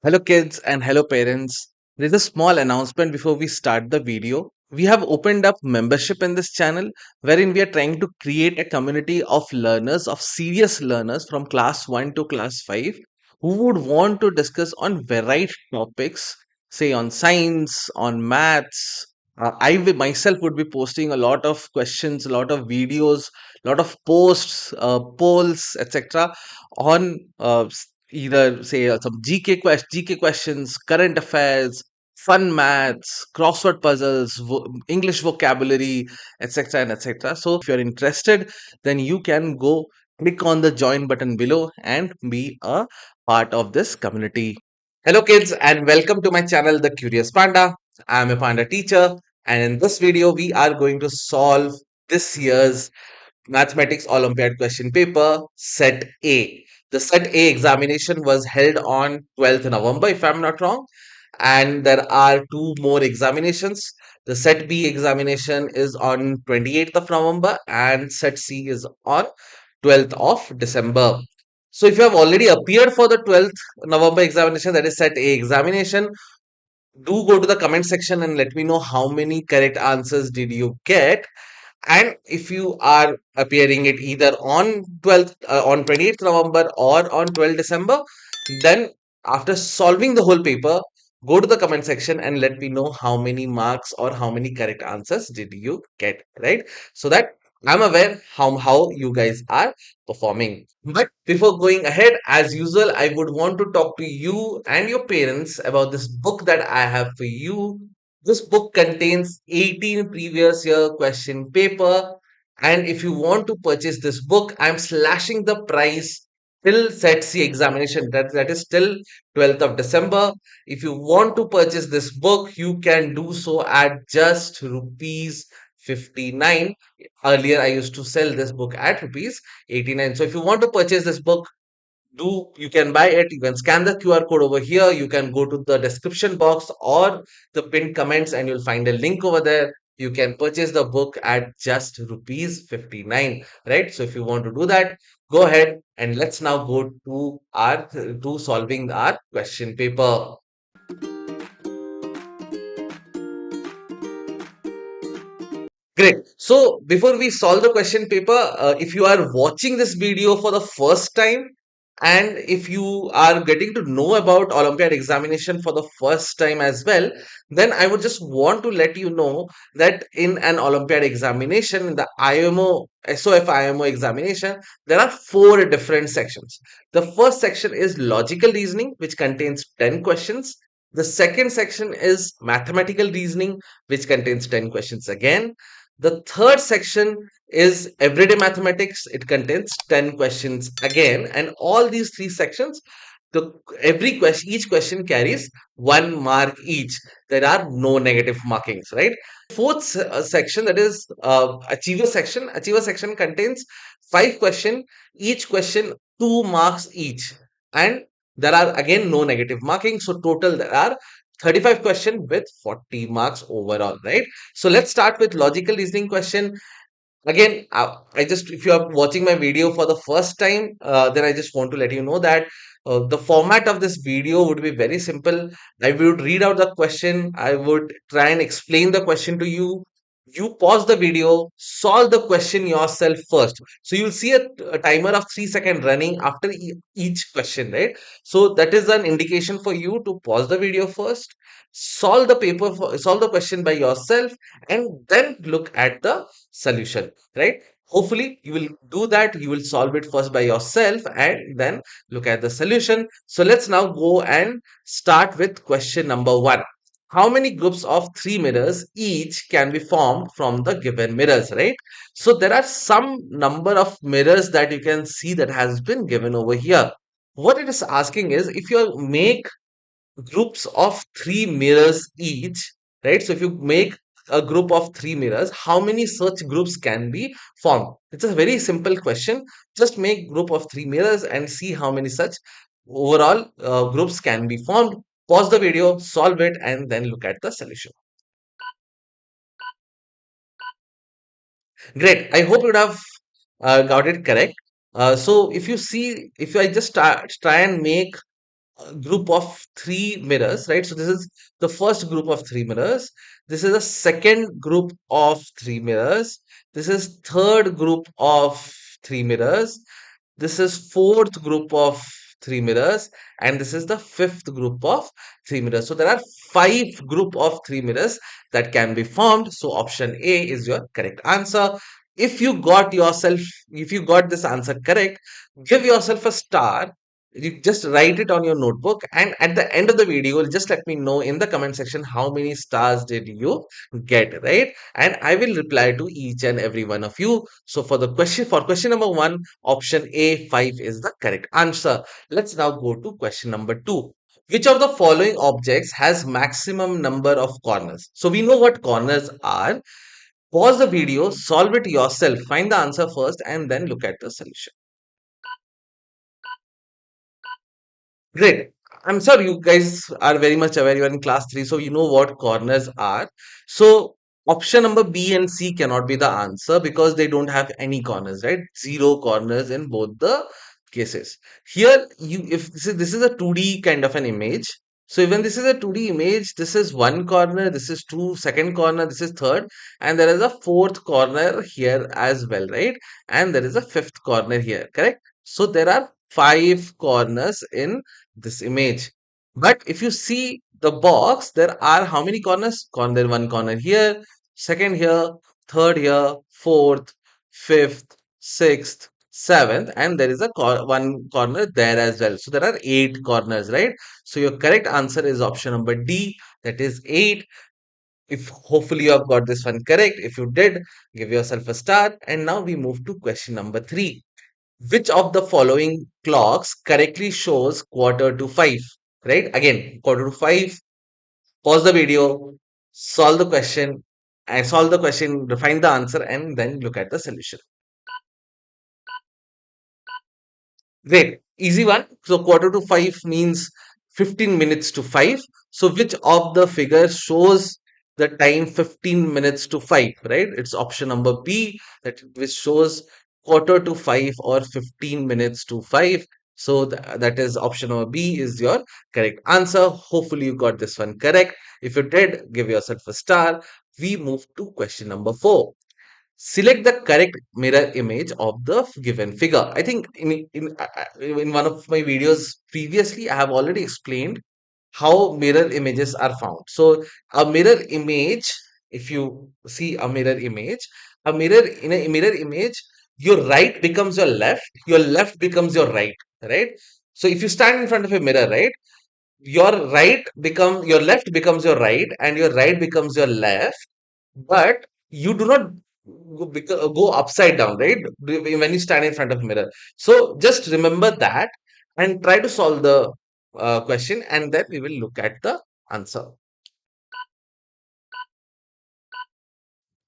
Hello, kids, and hello, parents. There's a small announcement before we start the video. We have opened up membership in this channel wherein we are trying to create a community of learners, of serious learners from class 1 to class 5 who would want to discuss on varied topics, say on science, on maths. Myself would be posting a lot of questions, a lot of videos, a lot of posts, polls, etc. on either say some GK questions, current affairs, fun maths, crossword puzzles, English vocabulary, etc. and etc. So if you're interested, then you can go click on the join button below and be a part of this community. Hello kids and welcome to my channel The Curious Panda. I am a panda teacher and in this video we are going to solve this year's Mathematics Olympiad question paper, Set A. The Set A examination was held on 12th November, if I'm not wrong, and there are two more examinations. The Set B examination is on 28th of November, and Set C is on 12th of December. So, if you have already appeared for the 12th November examination, that is Set A examination, do go to the comment section and let me know how many correct answers did you get, and if you are appearing it either on 12th on 28th November or on 12th December, then after solving the whole paper, go to the comment section and let me know how many marks or how many correct answers did you get, right? So that I'm aware how you guys are performing. But before going ahead, as usual, I would want to talk to you and your parents about this book that I have for you. This book contains 18 previous year question paper, and if you want to purchase this book, I'm slashing the price till Set C examination. That is till 12th of December. If you want to purchase this book, you can do so at just rupees 59. Earlier, I used to sell this book at rupees 89. So if you want to purchase this book, do you can buy it, you can scan the QR code over here, you can go to the description box or the pinned comments and you'll find a link over there. You can purchase the book at just rupees 59, right? So if you want to do that, go ahead and let's now go to our to solving our question paper. Great. So before we solve the question paper, if you are watching this video for the first time, and if you are getting to know about Olympiad examination for the first time as well, then I would just want to let you know that in an Olympiad examination, in the IMO, SOF IMO examination, there are four different sections. The first section is logical reasoning, which contains 10 questions. The second section is mathematical reasoning, which contains 10 questions again. The third section is everyday mathematics. It contains 10 questions again, and all these three sections, the every question, each question carries 1 mark each. There are no negative markings, right? Fourth section, that is achiever section. Achiever section contains 5 questions, each question 2 marks each, and there are again no negative marking. So total there are 35 questions with 40 marks overall, right? So let's start with logical reasoning question. Again, I just, if you are watching my video for the first time, then I just want to let you know that the format of this video would be very simple. I would read out the question, I would try and explain the question to you. You pause the video, solve the question yourself first. So you'll see a timer of 3 seconds running after each question, right? So that is an indication for you to pause the video first, solve the question by yourself, and then look at the solution, right? Hopefully you will do that. You will solve it first by yourself and then look at the solution. So let's now go and start with question number 1. How many groups of 3 mirrors each can be formed from the given mirrors, right? So there are some number of mirrors that you can see that has been given over here. What it is asking is, if you make groups of 3 mirrors each, right? So if you make a group of 3 mirrors, how many such groups can be formed? It's a very simple question. Just make group of 3 mirrors and see how many such overall groups can be formed. Pause the video, solve it, and then look at the solution. Great. I hope you would have got it correct. So if you see, if I just try and make group of three mirrors, right? So this is the first group of three mirrors. This is the second group of three mirrors. This is third group of three mirrors. This is fourth group of three mirrors, and this is the fifth group of three mirrors. So there are five group of three mirrors that can be formed. So option A is your correct answer. If you got yourself, if you got this answer correct, give yourself a star. You just write it on your notebook, and at the end of the video, just let me know in the comment section how many stars did you get, right? And I will reply to each and every one of you. So for question number one, option A 5 is the correct answer. Let's now go to question number two. Which of the following objects has maximum number of corners? So we know what corners are. Pause the video, solve it yourself, find the answer first, and then look at the solution. Great. I'm sure you guys are very much aware. You are in class 3, so you know what corners are. So option number B and C cannot be the answer because they don't have any corners, right? Zero corners in both the cases. Here, if this is a 2D kind of an image. So when this is a 2D image, this is one corner, this is two, second corner, this is third, and there is a fourth corner here as well, right? And there is a fifth corner here, correct? So there are five corners in this image. But if you see the box, there are how many corners? Corner one corner here, second here, third here, fourth, fifth, sixth, seventh, and there is a one corner there as well. So there are eight corners, right? So your correct answer is option number D, that is eight. If hopefully you have got this one correct. If you did, give yourself a star. And now we move to question number three. Which of the following clocks correctly shows quarter to five? Right? Again, quarter to five. Pause the video, solve the question, and solve the question, find the answer, and then look at the solution. Great. Easy one. So quarter to five means 15 minutes to five. So which of the figures shows the time 15 minutes to five, right? It's option number B, that which shows quarter to five or 15 minutes to five. So that is option number B is your correct answer. Hopefully you got this one correct. If you did, give yourself a star. We move to question number four. Select the correct mirror image of the given figure. I think in one of my videos previously, I have already explained how mirror images are found. So a mirror image, if you see a mirror in a mirror image, your right becomes your left becomes your right? So if you stand in front of a mirror, right, your left becomes your right, and your right becomes your left, but you do not go upside down, right? When you stand in front of mirror. So just remember that and try to solve the question, and then we will look at the answer.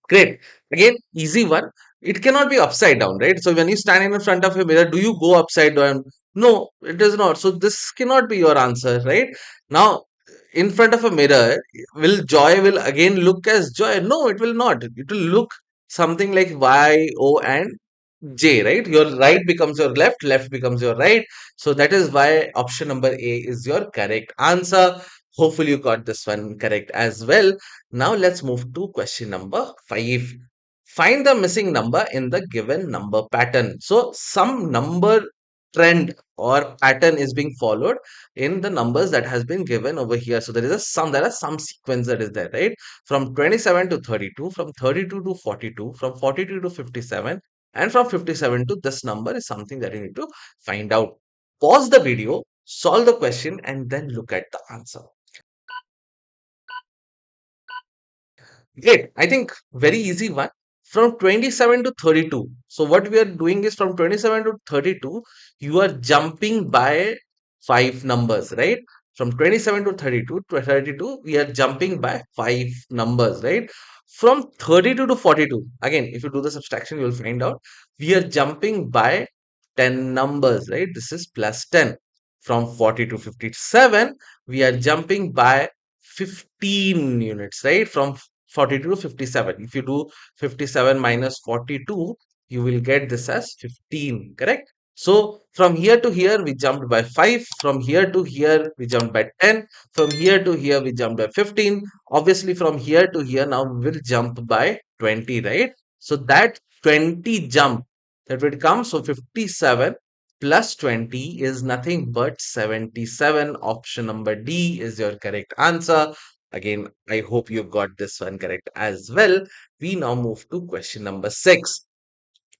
Great. Again, easy one. It cannot be upside down, right? So when you stand in front of a mirror, do you go upside down? No, it does not. So this cannot be your answer, right? Now, in front of a mirror, will joy will again look as joy? No, it will not. It will look something like Y, O, and J, right? Your right becomes your left, left becomes your right. So that is why option number A is your correct answer. Hopefully, you got this one correct as well. Now, let's move to question number five. Find the missing number in the given number pattern. So, some number trend or pattern is being followed in the numbers that has been given over here. So, there are some sequence that is there, right? From 27 to 32, from 32 to 42, from 42 to 57, and from 57 to this number is something that you need to find out. Pause the video, solve the question, and then look at the answer. Great. I think very easy one. From 27 to 32. So what we are doing is from 27 to 32, you are jumping by five numbers, right? From 27 to 32 to 32, we are jumping by five numbers, right? From 32 to 42, again, if you do the subtraction, you will find out we are jumping by 10 numbers, right? This is plus 10. From 40 to 57, we are jumping by 15 units, right? From 42 to 57. If you do 57 minus 42, you will get this as 15, correct? So from here to here, we jumped by 5. From here to here, we jumped by 10. From here to here, we jumped by 15. Obviously, from here to here, now we will jump by 20, right? So that 20 jump that would come. So 57 plus 20 is nothing but 77. Option number D is your correct answer. Again, I hope you got this one correct as well. We now move to question number 6.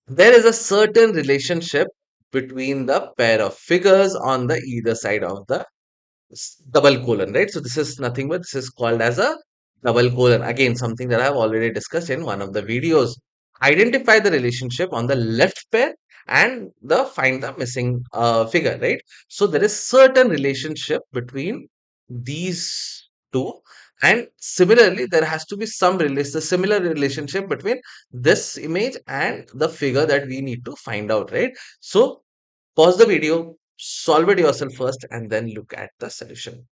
There is a certain relationship between the pair of figures on the either side of the double colon, right? So this is nothing but this is called as a double colon. Again, something that I have already discussed in one of the videos. Identify the relationship on the left pair and the find the missing figure, right? So there is certain relationship between these two, and similarly there has to be some relation, similar relationship between this image and the figure that we need to find out, right? So pause the video, solve it yourself first, and then look at the solution.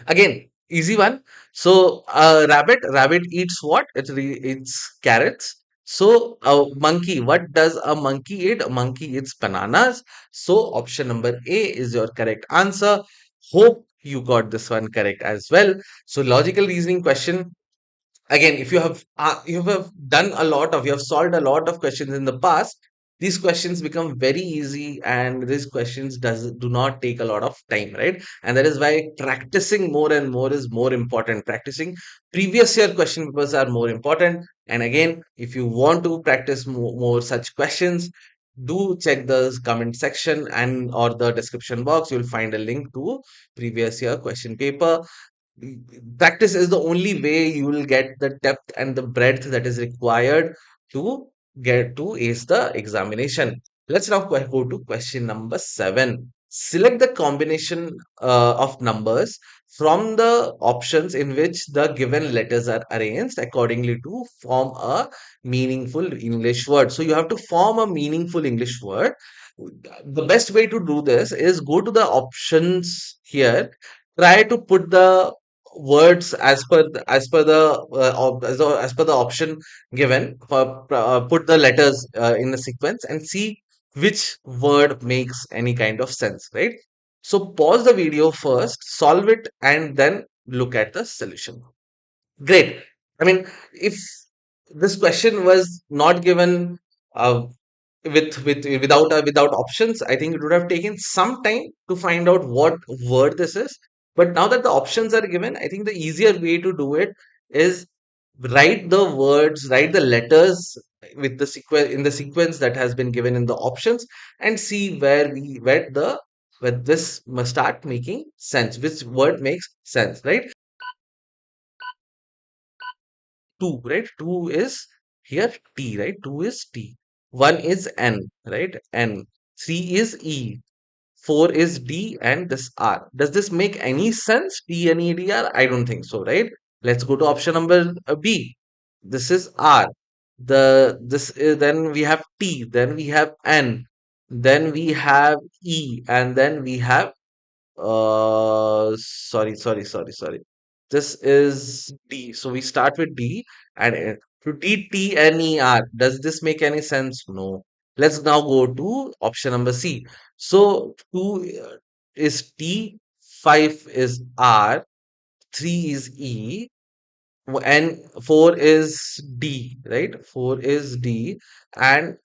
Again, easy one. So, rabbit eats what? Eats carrots. So, a monkey, what does a monkey eat? A monkey eats bananas. So, option number A is your correct answer. Hope you got this one correct as well. So, logical reasoning question. Again, if you have done a lot of you have solved a lot of questions in the past, these questions become very easy, and these questions do not take a lot of time, right? And that is why practicing more and more is more important. Practicing previous year question papers are more important. And again, if you want to practice more such questions, do check the comment section and or the description box. You'll find a link to previous year question paper. Practice is the only way you will get the depth and the breadth that is required to get to ace the examination. Let's now go to question number 7. Select the combination of numbers from the options in which the given letters are arranged accordingly to form a meaningful English word. So you have to form a meaningful English word. The best way to do this is go to the options here, try to put the words as per the option given for put the letters in the sequence and see which word makes any kind of sense, right? So pause the video first, solve it, and then look at the solution. Great. I mean, if this question was not given uh, without options, I think it would have taken some time to find out what word this is. But now that the options are given, I think the easier way to do it is write the words, write the letters with the sequence in the sequence that has been given in the options, and see where this must start making sense, which word makes sense, right? 2, right? 2 is here T, right? 2 is T. 1 is N, right? N. 3 is E. 4 is D, and this R. Does this make any sense? T, N, E, D, R? I don't think so, right? Let's go to option number B. This is R. Then we have T, then we have N, then we have E, and then we have sorry. This is D. So we start with D and to D, T, N, E, R. Does this make any sense? No. Let's now go to option number C. So 2 is T, 5 is R, 3 is E, and 4 is D, right? 4 is D, and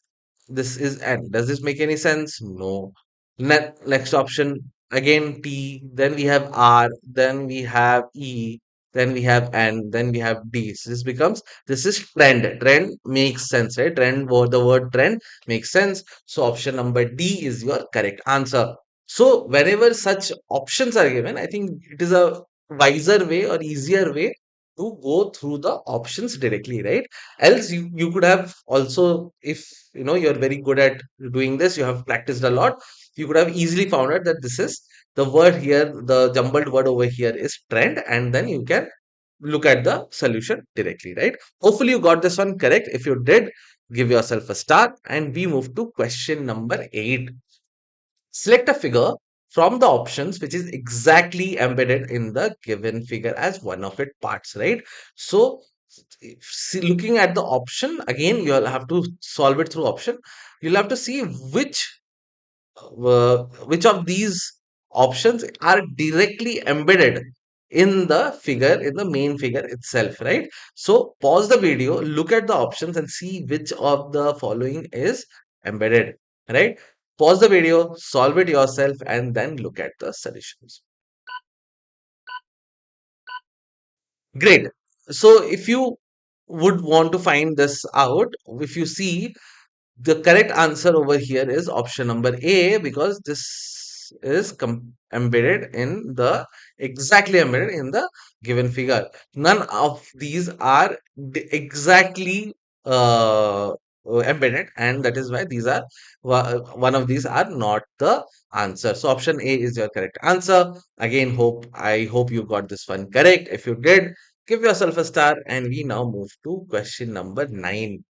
this is N. Does this make any sense? No. Next option again T, then we have R, then we have E, then we have N, then we have D. So this is trend. Trend makes sense, right? The word trend makes sense. So option number D is your correct answer. So whenever such options are given, I think it is a wiser way or easier way to go through the options directly, right? Else you could have also, if you're very good at doing this, you have practiced a lot, you could have easily found out that this is the word here, the jumbled word over here is trend, and then you can look at the solution directly, right? Hopefully you got this one correct. If you did, give yourself a star, and we move to question number 8. Select a figure from the options which is exactly embedded in the given figure as one of its parts, right? So Looking at the option again, you'll have to solve it through option. You'll have to see which of these options are directly embedded in the figure, in the main figure itself, right? So pause the video, look at the options and see which of the following is embedded, right? Pause the video, solve it yourself, and then look at the solutions. Great. So if you would want to find this out, if you see, the correct answer over here is option number A, because this is embedded in the, exactly embedded in the given figure. None of these are exactly embedded, and that is why these are one of these are not the answer. So option A is your correct answer. Again, I hope you got this one correct. If you did, give yourself a star, and we now move to question number 9.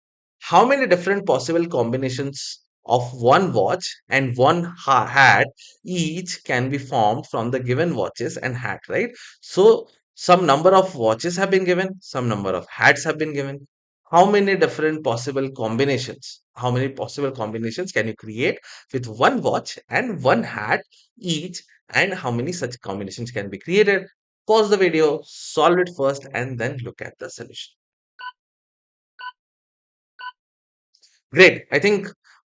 How many different possible combinations of one watch and one hat each can be formed from the given watches and hat, right? So some number of watches have been given, some number of hats have been given. How many different possible combinations? How many possible combinations can you create with one watch and one hat each? And how many such combinations can be created? Pause the video, solve it first, and then look at the solution. Great. I think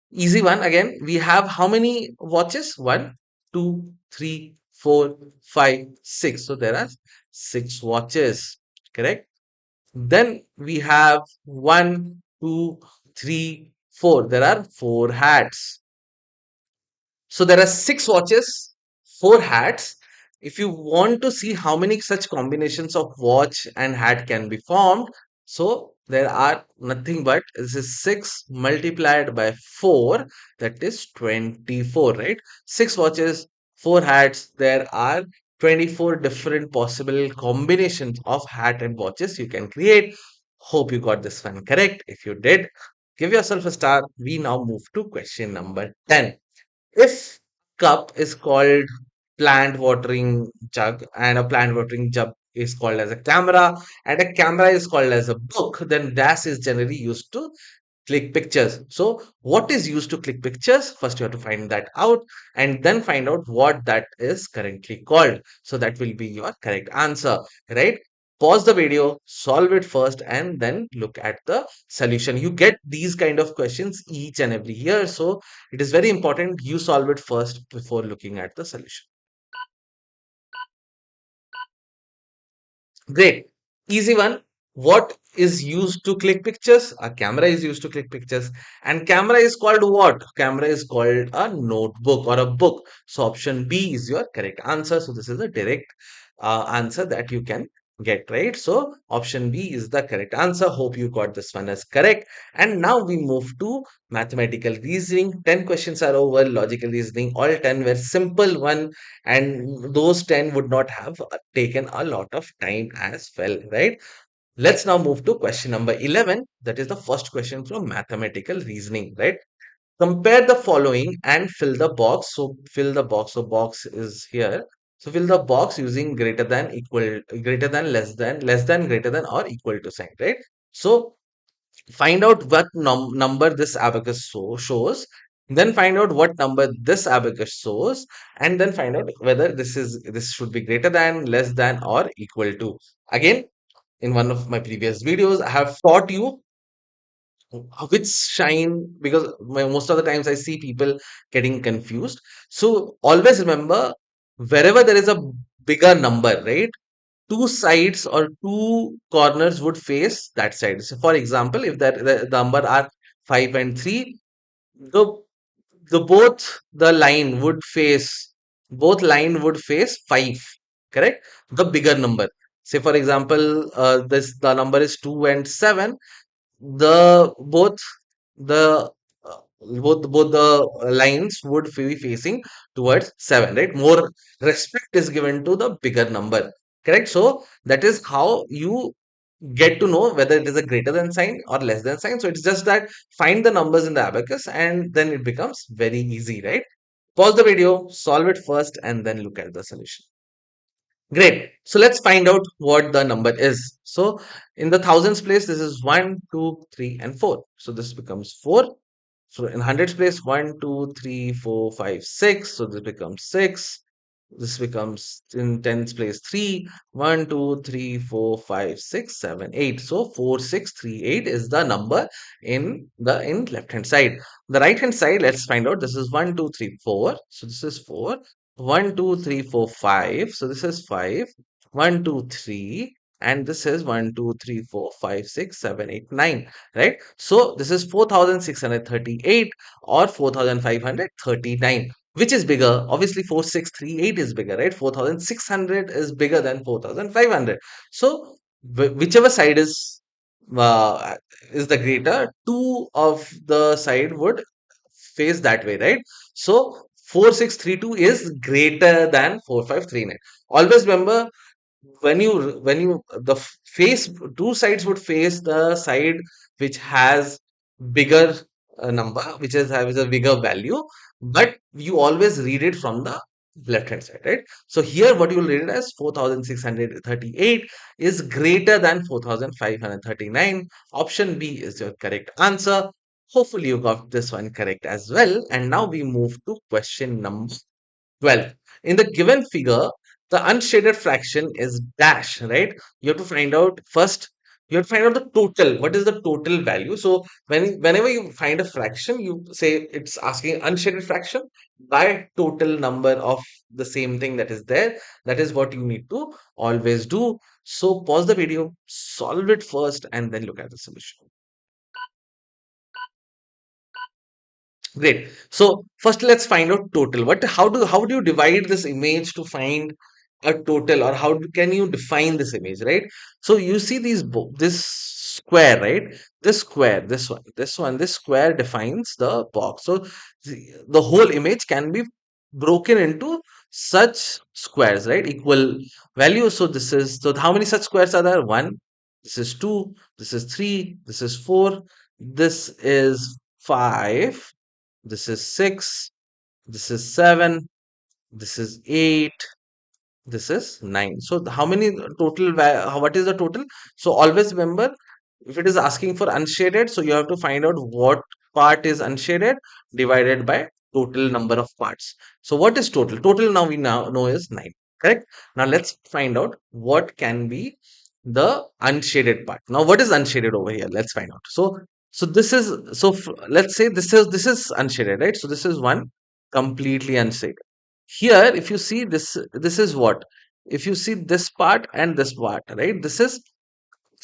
easy one again. We have how many watches? One, two, three, four, five, six. So there are six watches. Correct. Then we have one, two, three, four. There are four hats. So there are six watches, four hats. If you want to see how many such combinations of watch and hat can be formed, so there are nothing but this is 6 multiplied by 4, that is 24, right? Six watches, four hats. There are 24 different possible combinations of hat and watches you can create. Hope you got this one correct. If you did, give yourself a star. We now move to question number 10. If cup is called plant watering jug and a plant watering jug is called as a camera and a camera is called as a book, then dash is generally used to click pictures. So what is used to click pictures? First you have to find that out and then find out what that is currently called. So that will be your correct answer, right? Pause the video, solve it first, and then look at the solution. You get these kind of questions each and every year, so it is very important you solve it first before looking at the solution. Great. Easy one. What is used to click pictures? A camera is used to click pictures. And camera is called what? Camera is called a notebook or a book. So option B is your correct answer. So this is a direct answer that you can get, right? So option B is the correct answer. Hope you got this one as correct. And now we move to mathematical reasoning. 10 questions are over. Logical reasoning. All 10 were simple one, and those 10 would not have taken a lot of time as well, right? Let's now move to question number 11. That is the first question from mathematical reasoning, right? Compare the following and fill the box. So fill the box. So box is here. So fill the box using greater than, equal, greater than, less than, greater than, or equal to sign, right? So find out what number this abacus shows, then find out what number this abacus shows, and then find out whether this should be greater than, less than, or equal to. Again, in one of my previous videos I have taught you which shine, because most of the times I see people getting confused. So always remember, wherever there is a bigger number, right, two sides or two corners would face that side. So for example, if the number are 5 and 3, the the line would face, both line would face 5, correct? The bigger number. Say for example, this the number is 2 and 7, the the uh, both the lines would be facing towards 7, right? More respect is given to the bigger number, correct? So that is how you get to know whether it is a greater than sign or less than sign. So it's just that find the numbers in the abacus and then it becomes very easy, right? Pause the video, solve it first, and then look at the solution. Great. So let's find out what the number is. So in the thousands place, this is 1, 2, 3, and 4. So this becomes 4. So in hundreds place, 1, 2, 3, 4, 5, 6. So this becomes 6. This becomes in tens place 3. 1, 2, 3, 4, 5, 6, 7, 8. So 4, 6, 3, 8 is the number in left hand side. The right hand side, let's find out. This is 1, 2, 3, 4. So this is 4. 1, 2, 3, 4, 5. So this is 5. 1, 2, 3. And this is 1, 2, 3, 4, 5, 6, 7, 8, 9. Right? So this is 4638 or 4539. Which is bigger? Obviously, 4638 is bigger, right? 4600 is bigger than 4500. So, whichever side uh, is the greater, two of the side would face that way, right? So, 4632 is greater than 4539. Always remember, when you the face two sides would face the side which has bigger number, which has a bigger value, but you always read it from the left hand side, right? So here what you will read it as 4638 is greater than 4539. Option B is your correct answer. Hopefully you got this one correct as well. And now we move to question number 12. In the given figure, the unshaded fraction is dash, right? You have to find out first, you have to find out the total. What is the total value? So whenever you find a fraction, you say it's asking unshaded fraction by total number of the same thing that is there. That is what you need to always do. So pause the video, solve it first, and then look at the solution. Great. So first let's find out total. How do you divide this image to find a total, or can you define this image, right? So you see this square, right? This square, this square defines the box. So the whole image can be broken into such squares, right? Equal value. So how many such squares are there? One, this is two, this is three, this is four, this is five, this is 6, this is 7, this is 8, this is 9. So how many what is the total? So always remember, if it is asking for unshaded, so you have to find out what part is unshaded divided by total number of parts. So what is total? Total now we now know is 9. Correct? Now let's find out what can be the unshaded part. Now what is unshaded over here? Let's find out. So this is let's say this is unshaded, right? So this is one completely unshaded. Here, if you see this is what? If you see this part and this part, right? This is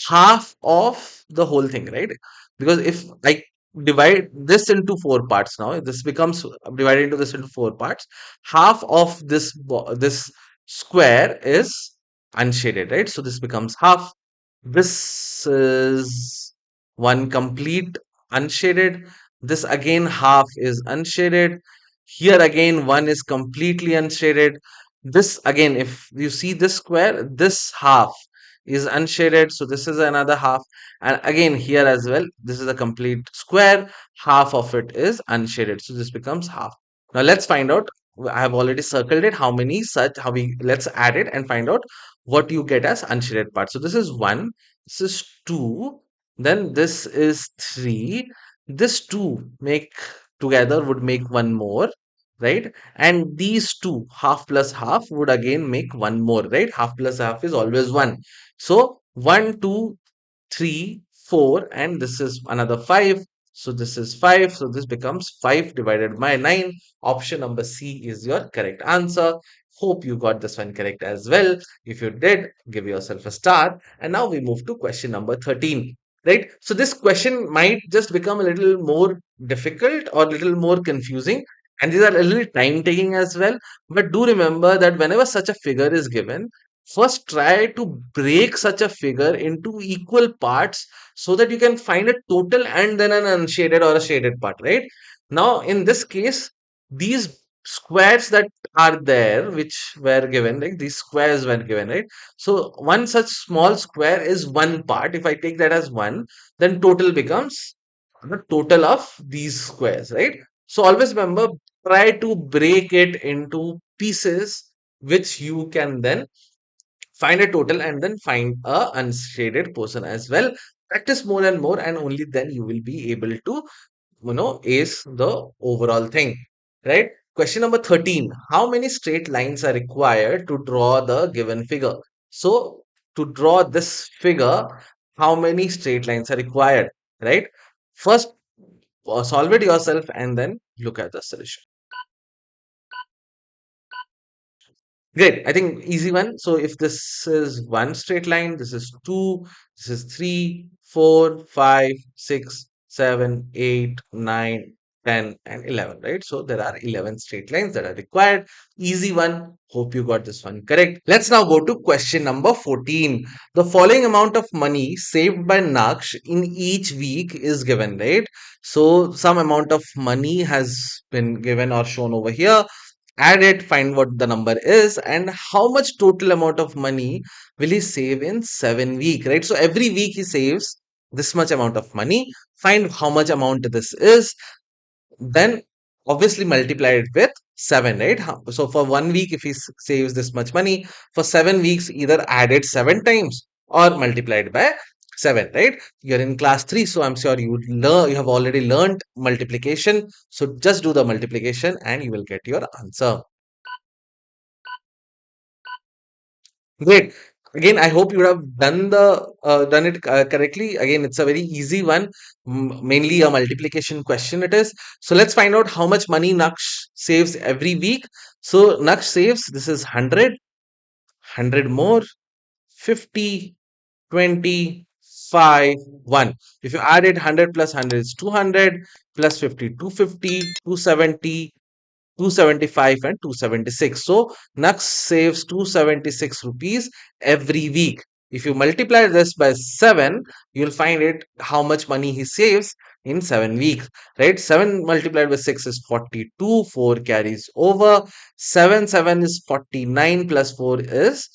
half of the whole thing, right? Because if I divide this into four parts now, this becomes divided into this into four parts. Half of this square is unshaded, right? So this becomes half. This is one complete unshaded. This again half is unshaded. Here again one is completely unshaded. This again, if you see this square, this half is unshaded. So this is another half. And again here as well, this is a complete square. Half of it is unshaded. So this becomes half. Now let's find out. I have already circled it. How many such, how we, let's add it and find out what you get as unshaded part. So this is 1, this is 2, then this is 3. This 2 make together would make one more, right? And these two, half plus half, would again make one more, right? Half plus half is always 1. So 1, 2, 3, 4, and this is another 5. So this is 5. So this becomes 5 divided by 9. Option number C is your correct answer. Hope you got this one correct as well. If you did, give yourself a star. And now we move to question number 13. Right? So this question might just become a little more difficult or a little more confusing. And these are a little time taking as well. But do remember that whenever such a figure is given, first try to break such a figure into equal parts so that you can find a total and then an unshaded or a shaded part, right? Now, in this case, these squares that are there, which were given, like these squares were given, right? So, one such small square is one part. If I take that as one, then total becomes the total of these squares, right? So, always remember, try to break it into pieces which you can then Find a total and then find a unshaded portion as well. Practice more and more, and only then you will be able to ace the overall thing, right? Question number 13: how many straight lines are required to draw the given figure? So to draw this figure, how many straight lines are required, right? First, solve it yourself and then look at the solution. Great. I think easy one. So if this is one straight line, this is two, this is three, four, five, six, seven, eight, nine, 10, and 11, right? So there are 11 straight lines that are required. Easy one. Hope you got this one correct. Let's now go to question number 14. The following amount of money saved by Naksh in each week is given, right? So some amount of money has been given or shown over here. Add it, find what the number is, and how much total amount of money will he save in 7 weeks, right? So every week he saves this much amount of money. Find how much amount this is, then obviously multiply it with 7, right? So for 1 week, if he saves this much money, for 7 weeks, either add it 7 times or multiply it by 7, right? You're in class 3, so I'm sure you have already learned multiplication. So just do the multiplication and you will get your answer. Great. Again, I hope you would have done it correctly. Again, it's a very easy one, mainly a multiplication question it is. So let's find out how much money Naksh saves every week. So Naksh saves, this is 100, 100 more, 50, 20, 5, 1. If you add it, 100 plus 100 is 200, plus 50, 250, 270, 275 and 276. So Nux saves 276 rupees every week. If you multiply this by 7, you'll find it how much money he saves in 7 weeks, right? 7 multiplied by 6 is 42, 4 carries over. 7 is 49 plus 4 is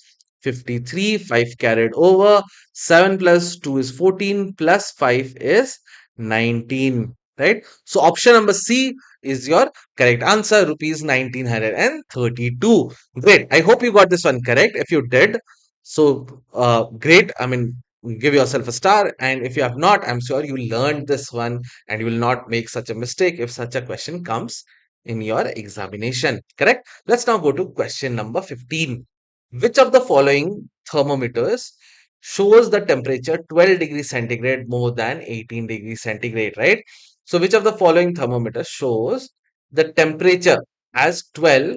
53, 5 carried over. 7 plus 2 is 14 plus 5 is 19, right? So option number C is your correct answer, rupees 1932. Great. I hope you got this one correct. If you did, so great. I mean, give yourself a star. And if you have not, I'm sure you learned this one and you will not make such a mistake if such a question comes in your examination. Correct? Let's now go to question number 15. Which of the following thermometers shows the temperature 12 degrees centigrade more than 18 degrees centigrade, right? So, which of the following thermometer shows the temperature as 12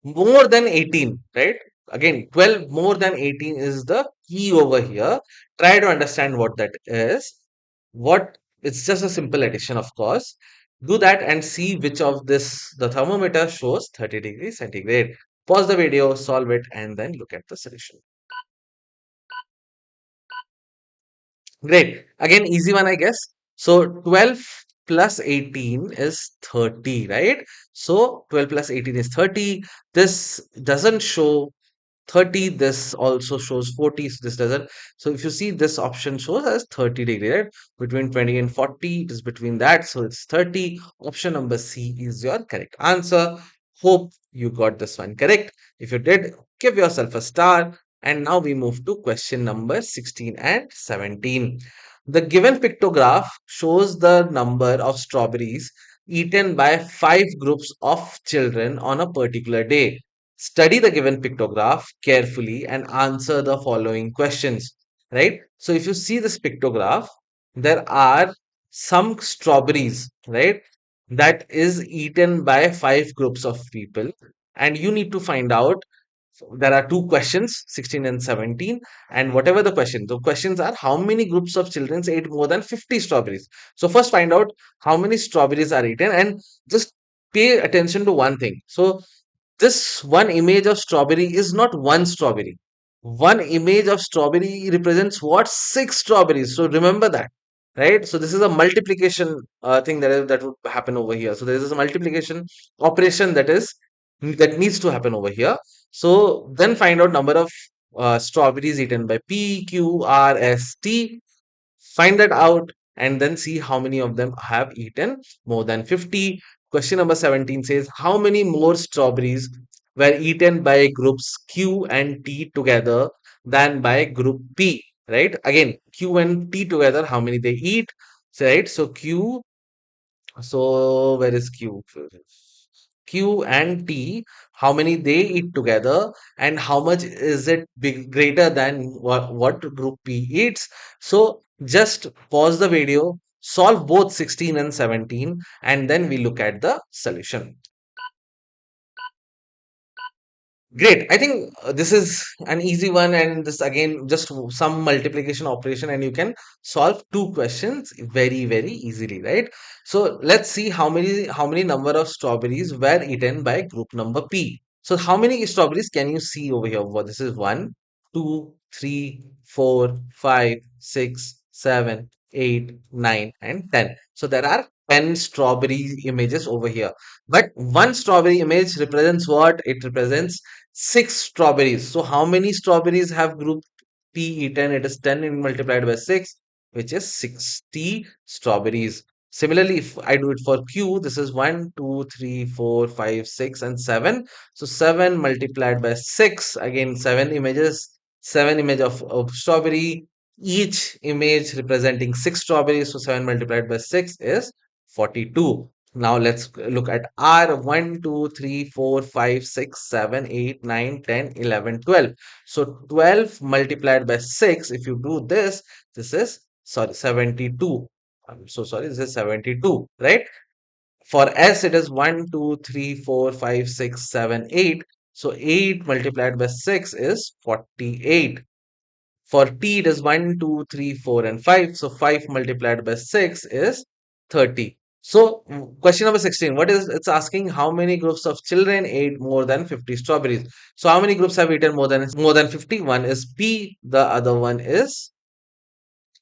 more than 18, right? Again, 12 more than 18 is the key over here. Try to understand what that is. What it's just a simple addition, of course. Do that and see which of this the thermometer shows 30 degrees centigrade. Pause the video, solve it, and then look at the solution. Great. Again, easy one, I guess. So 12 plus 18 is 30, right? So 12 plus 18 is 30. This doesn't show 30. This also shows 40. So this doesn't. So if you see, this option shows as 30 degree, right? Between 20 and 40, it is between that. So it's 30. Option number C is your correct answer. Hope you got this one correct. If you did, give yourself a star. And now we move to question number 16 and 17. The given pictograph shows the number of strawberries eaten by 5 groups of children on a particular day. Study the given pictograph carefully and answer the following questions. Right? So, if you see this pictograph, there are some strawberries, right? That is eaten by 5 groups of people, and you need to find out. There are two questions, 16 and 17, and whatever the questions are how many groups of children ate more than 50 strawberries. So first find out how many strawberries are eaten, and just pay attention to one thing. So this one image of strawberry is not one strawberry. One image of strawberry represents what? 6 strawberries. So remember that, right? So this is a multiplication thing that would happen over here. So there is a multiplication operation that needs to happen over here. So then find out number of strawberries eaten by P, Q, R, S, T. Find that out and then see how many of them have eaten more than 50. Question number 17 says, how many more strawberries were eaten by groups Q and T together than by group P, right? Again, Q and T together, how many they eat, right? So Q, so where is Q? Q and T, how many they eat together, and how much is it greater than what group P eats? So just pause the video, solve both 16 and 17, and then we look at the solution. Great. I think this is an easy one, and this again just some multiplication operation, and you can solve two questions very easily, right? So let's see how many number of strawberries were eaten by group number P. So how many strawberries can you see over here? Well, this is one, two, three, four, five, six, seven, eight, nine, and 10. So there are 10 strawberry images over here. But one strawberry image represents what? It represents six strawberries. So how many strawberries have group P eaten? It is 10 multiplied by 6, which is 60 strawberries. Similarly, if I do it for Q, this is 1, 2, 3, 4, 5, 6, and 7. So 7 multiplied by 6, again 7 images, 7 image of strawberry, each image representing 6 strawberries. So 7 multiplied by 6 is 42. Now let's look at R 1, 2, 3, 4, 5, 6, 7, 8, 9, 10, 11, 12. So 12 multiplied by 6, if you do this, this is, sorry, 72. I'm so sorry, this is 72, right? For S, it is 1, 2, 3, 4, 5, 6, 7, 8. So 8 multiplied by 6 is 48. For T, it is 1, 2, 3, 4, and 5. So 5 multiplied by 6 is 30. So question number 16. What is it's asking how many groups of children ate more than 50 strawberries? So how many groups have eaten more than 50? One is P, the other one is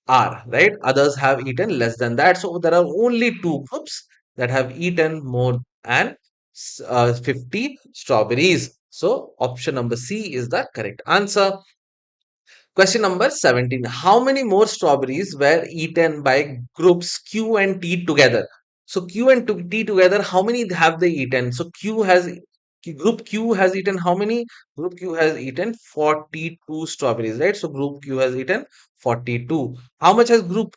R, right? Others have eaten less than that. So there are only two groups that have eaten more than 50 strawberries. So option number C is the correct answer. Question number 17. How many more strawberries were eaten by groups Q and T together? So Q and T together, how many have they eaten? So group Q has eaten how many? Group Q has eaten 42 strawberries, right? So group Q has eaten 42. How much has group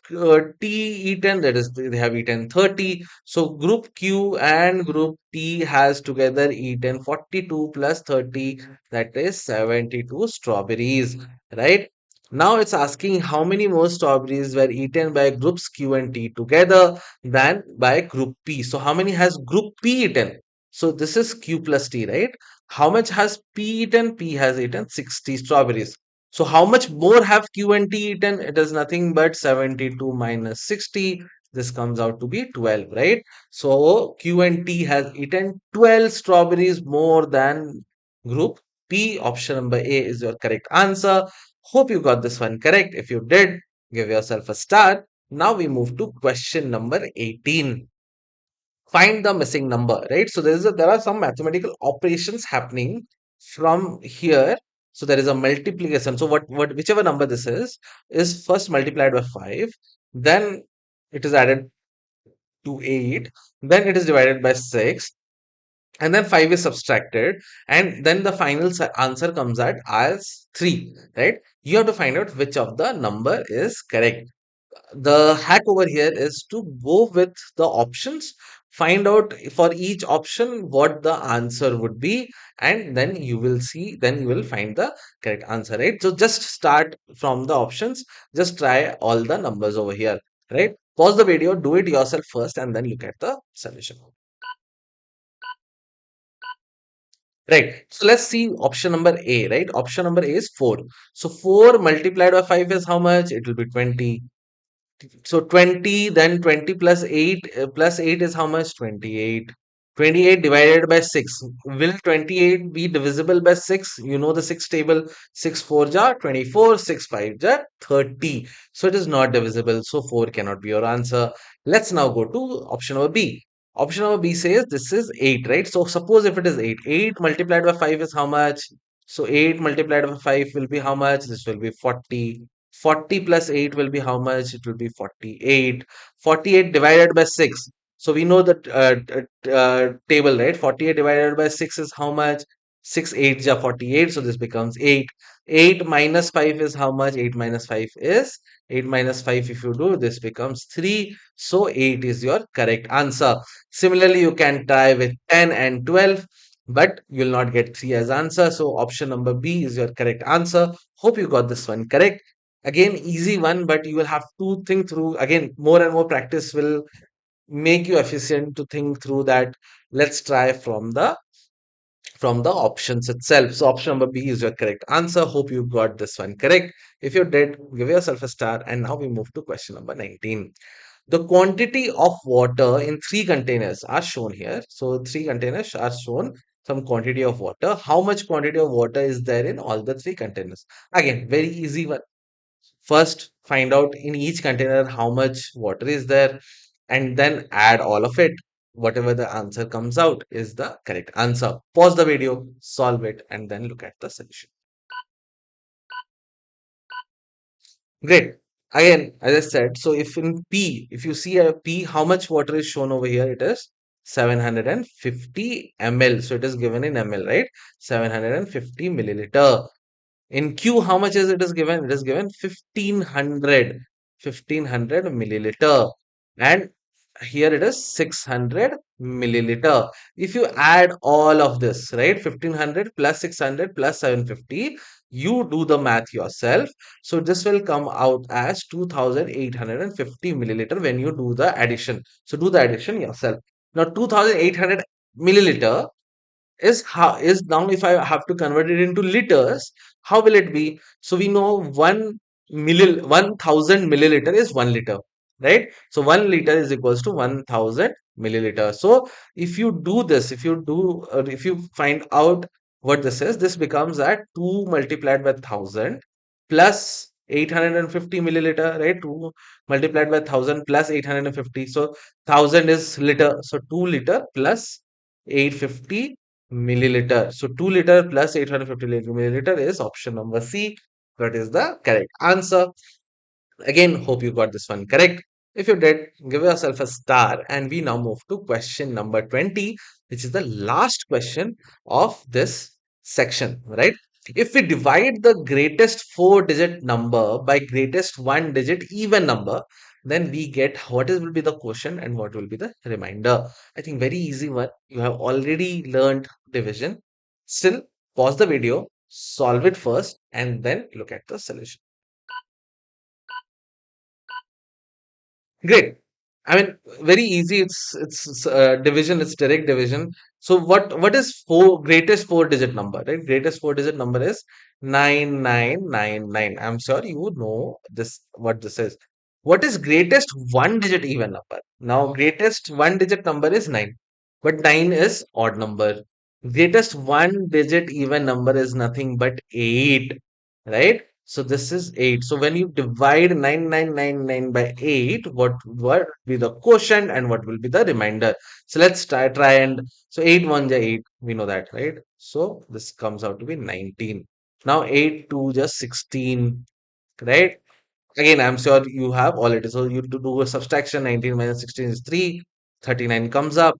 T eaten? That is, they have eaten 30. So group Q and group T has together eaten 42 plus 30, that is 72 strawberries, right? Now it's asking how many more strawberries were eaten by groups Q and T together than by group P. So how many has group P eaten? So this is Q plus T, right? How much has P eaten? P has eaten 60 strawberries. So how much more have Q and T eaten? It is nothing but 72 minus 60. This comes out to be 12, right? So Q and T has eaten 12 strawberries more than group P. Option number A is your correct answer. Hope you got this one correct. If you did, give yourself a star. Now we move to question number 18. Find the missing number, right? So there are some mathematical operations happening from here. So there is a multiplication. So what whichever number this is first multiplied by 5, then it is added to 8, then it is divided by 6, and then 5 is subtracted, and then the final answer comes out as 3, right? You have to find out which of the number is correct. The hack over here is to go with the options, find out for each option what the answer would be, and then you will find the correct answer, right? So just start from the options, just try all the numbers over here, right? Pause the video, do it yourself first, and then look at the solution. Right. So let's see option number A, right? Option number A is 4. So 4 multiplied by 5 is how much? It will be 20. So 20, then 20 plus 8 is how much? 28. 28 divided by 6. Will 28 be divisible by 6? You know the 6 table. 6 4 jar 24, 6 5 jar 30. So it is not divisible. So 4 cannot be your answer. Let's now go to option number B. Option number B says this is 8, right? So suppose if it is 8. 8 multiplied by 5 is how much? So 8 multiplied by 5 will be how much? This will be 40. 40 plus 8 will be how much? It will be 48. 48 divided by 6. So we know that table, right? 48 divided by 6 is how much? 6 8 ja 48, so this becomes 8. 8 minus 5 is how much? 8 minus 5 is 8 minus 5. If you do, this becomes 3. So 8 is your correct answer. Similarly, you can try with 10 and 12, but you will not get 3 as answer. So option number B is your correct answer. Hope you got this one correct. Again, easy one, but you will have to think through. Again, more and more practice will make you efficient to think through that. Let's try from the options itself. So option number B is your correct answer. Hope you got this one correct. If you did, give yourself a star. And now we move to question number 19. The quantity of water in three containers are shown here. So three containers are shown some quantity of water. How much quantity of water is there in all the three containers? Again, very easy one. First, find out in each container how much water is there and then add all of it. Whatever the answer comes out is the correct answer. Pause the video, solve it, and then look at the solution. Great. Again, as I said, so if in P, if you see a P, how much water is shown over here? It is 750 ml. So it is given in ml, right? 750 milliliter. In Q, how much is it is given? It is given 1500 milliliter. And here it is 600 milliliter. If you add all of this, right? 1500 plus 600 plus 750, you do the math yourself. So this will come out as 2850 milliliter when you do the addition. So do the addition yourself. Now 2800 milliliter is how is now if I have to convert it into liters, how will it be? So we know 1000 milliliter is 1 liter, right? So 1 liter is equals to 1000 milliliter. So if you do this, if you find out what this is, this becomes at 2 multiplied by 1000 plus 850 milliliter, right? 2 multiplied by 1000 plus 850. So 1000 is liter. So 2 liter plus 850 milliliter. So 2 liter plus 850 milliliter is option number C. That is the correct answer. Again, hope you got this one correct. If you did, give yourself a star. And we now move to question number 20, which is the last question of this section, right? If we divide the greatest four-digit number by greatest one-digit even number, then we get what is will be the quotient and what will be the remainder. I think very easy one. You have already learned division. Still, pause the video, solve it first, and then look at the solution. Great. I mean, very easy. It's division. It's direct division. So what is greatest four-digit number? Right, greatest four-digit number is 9999. I'm sure you know this. What this is? What is greatest one-digit even number? Now, greatest one-digit number is 9, but 9 is odd number. Greatest one-digit even number is nothing but 8, right? So this is 8. So when you divide 9999 by 8, what will be the quotient and what will be the remainder? So let's try and so 8 1 ja 8. We know that, right? So this comes out to be 19. Now 8 2 just 16, right? Again, I'm sure you have all it is. So you do a subtraction. 19 minus 16 is 3. 39 comes up.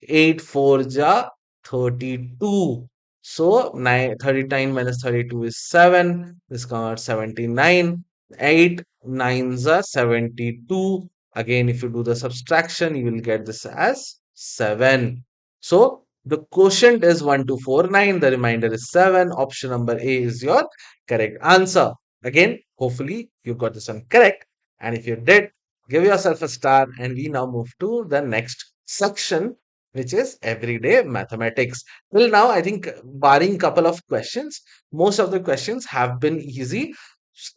8 4 ja 32. So 39 minus 32 is 7. This comes out 79. 8 9s are 72. Again, if you do the subtraction, you will get this as 7. So the quotient is 1249. The remainder is 7. Option number A is your correct answer. Again, hopefully you got this one correct. And if you did, give yourself a star. And we now move to the next section, which is everyday mathematics. Till now, I think barring couple of questions, most of the questions have been easy.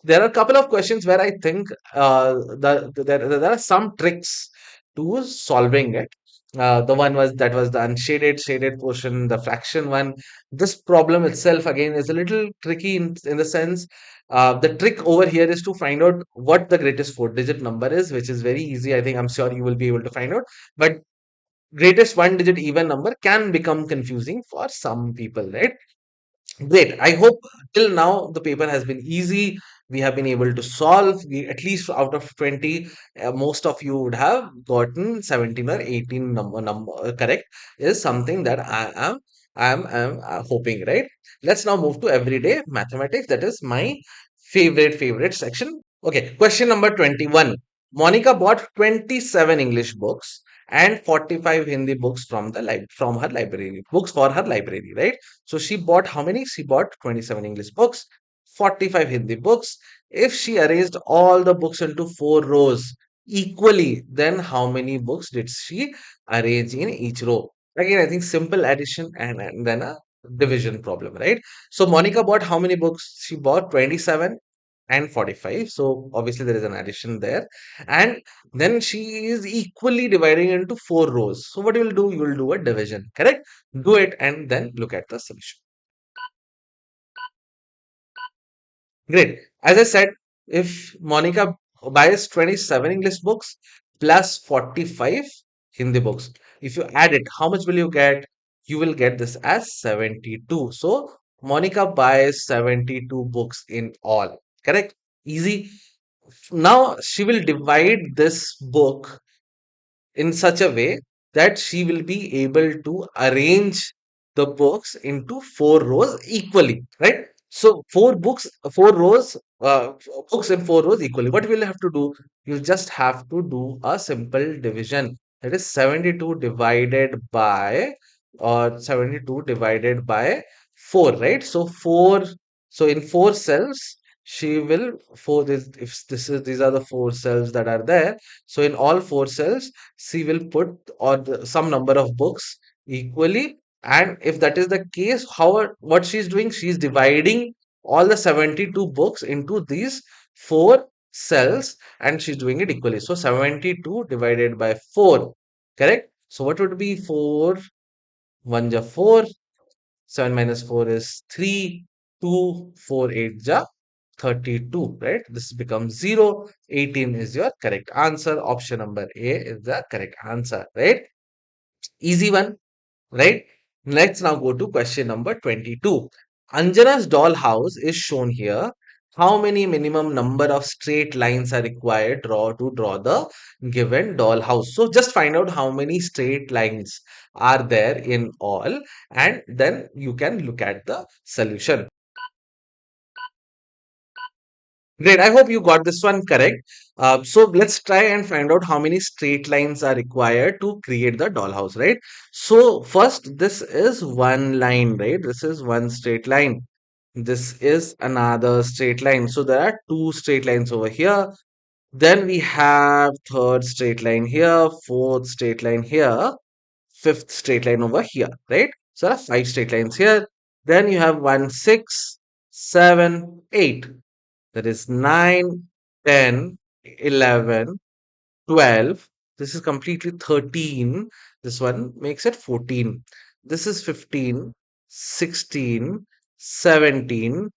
There are a couple of questions where I think there are some tricks to solving it. The one was that was the unshaded shaded portion, the fraction one. This problem itself again is a little tricky in the sense the trick over here is to find out what the greatest four-digit number is, which is very easy. I think I'm sure you will be able to find out. But greatest one-digit even number can become confusing for some people, right? Great. I hope till now the paper has been easy. We have been able to solve. At least out of 20, most of you would have gotten 17 or 18 number correct. Is something that I am I'm hoping, right? Let's now move to everyday mathematics. That is my favorite section. Okay, question number 21. Monica bought 27 English books and 45 Hindi books from from her library. Books for her library, right? So she bought how many? She bought 27 English books, 45 Hindi books. If she arranged all the books into four rows equally, then how many books did she arrange in each row? Again, I think simple addition and then a division problem, right? So Monica bought how many books? She bought 27 and 45. So obviously there is an addition there. And then she is equally dividing into four rows. So what you will do? You will do a division, correct? Do it and then look at the solution. Great. As I said, if Monica buys 27 English books plus 45 Hindi books, if you add it, how much will you get? You will get this as 72. So Monica buys 72 books in all. Correct? Easy. Now she will divide this book in such a way that she will be able to arrange the books into four rows equally, right? So four rows, books in four rows equally. What will you have to do? You just have to do a simple division. That is 72 divided by, or 72 divided by 4, right? So so in four cells, she will, for this, if this is, these are the four cells that are there. So in all four cells, she will put some number of books equally. And if that is the case, what she's doing, she's dividing all the 72 books into these four cells and she's doing it equally. So 72 divided by 4, correct? So what would be 4? 1 ja 4, 7 minus 4 is 3, 2, 4, 8 ja 32, right? This becomes 0. 18 is your correct answer. Option number A is the correct answer, right? Easy one, right? Let's now go to question number 22. Anjana's doll house is shown here. How many minimum number of straight lines are required to draw the given doll house? So just find out how many straight lines are there in all, and then you can look at the solution. Great. I hope you got this one correct. So let's try and find out how many straight lines are required to create the dollhouse, right? So first, this is one line, right? This is one straight line. This is another straight line. So there are two straight lines over here. Then we have third straight line here, fourth straight line here, fifth straight line over here, right? So there are five straight lines here. Then you have 1, 6, 7, 8. That is 9, 10, 11, 12. This is completely 13. This one makes it 14. This is 15, 16, 17,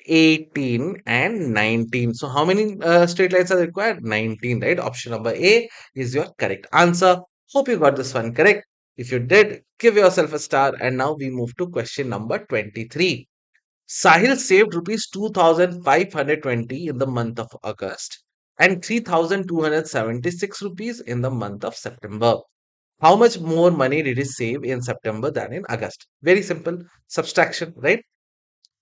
18, and 19. So how many straight lines are required? 19, right? Option number A is your correct answer. Hope you got this one correct. If you did, give yourself a star. And now we move to question number 23. Sahil saved rupees 2,520 in the month of August and 3,276 rupees in the month of September. How much more money did he save in September than in August? Very simple subtraction, right?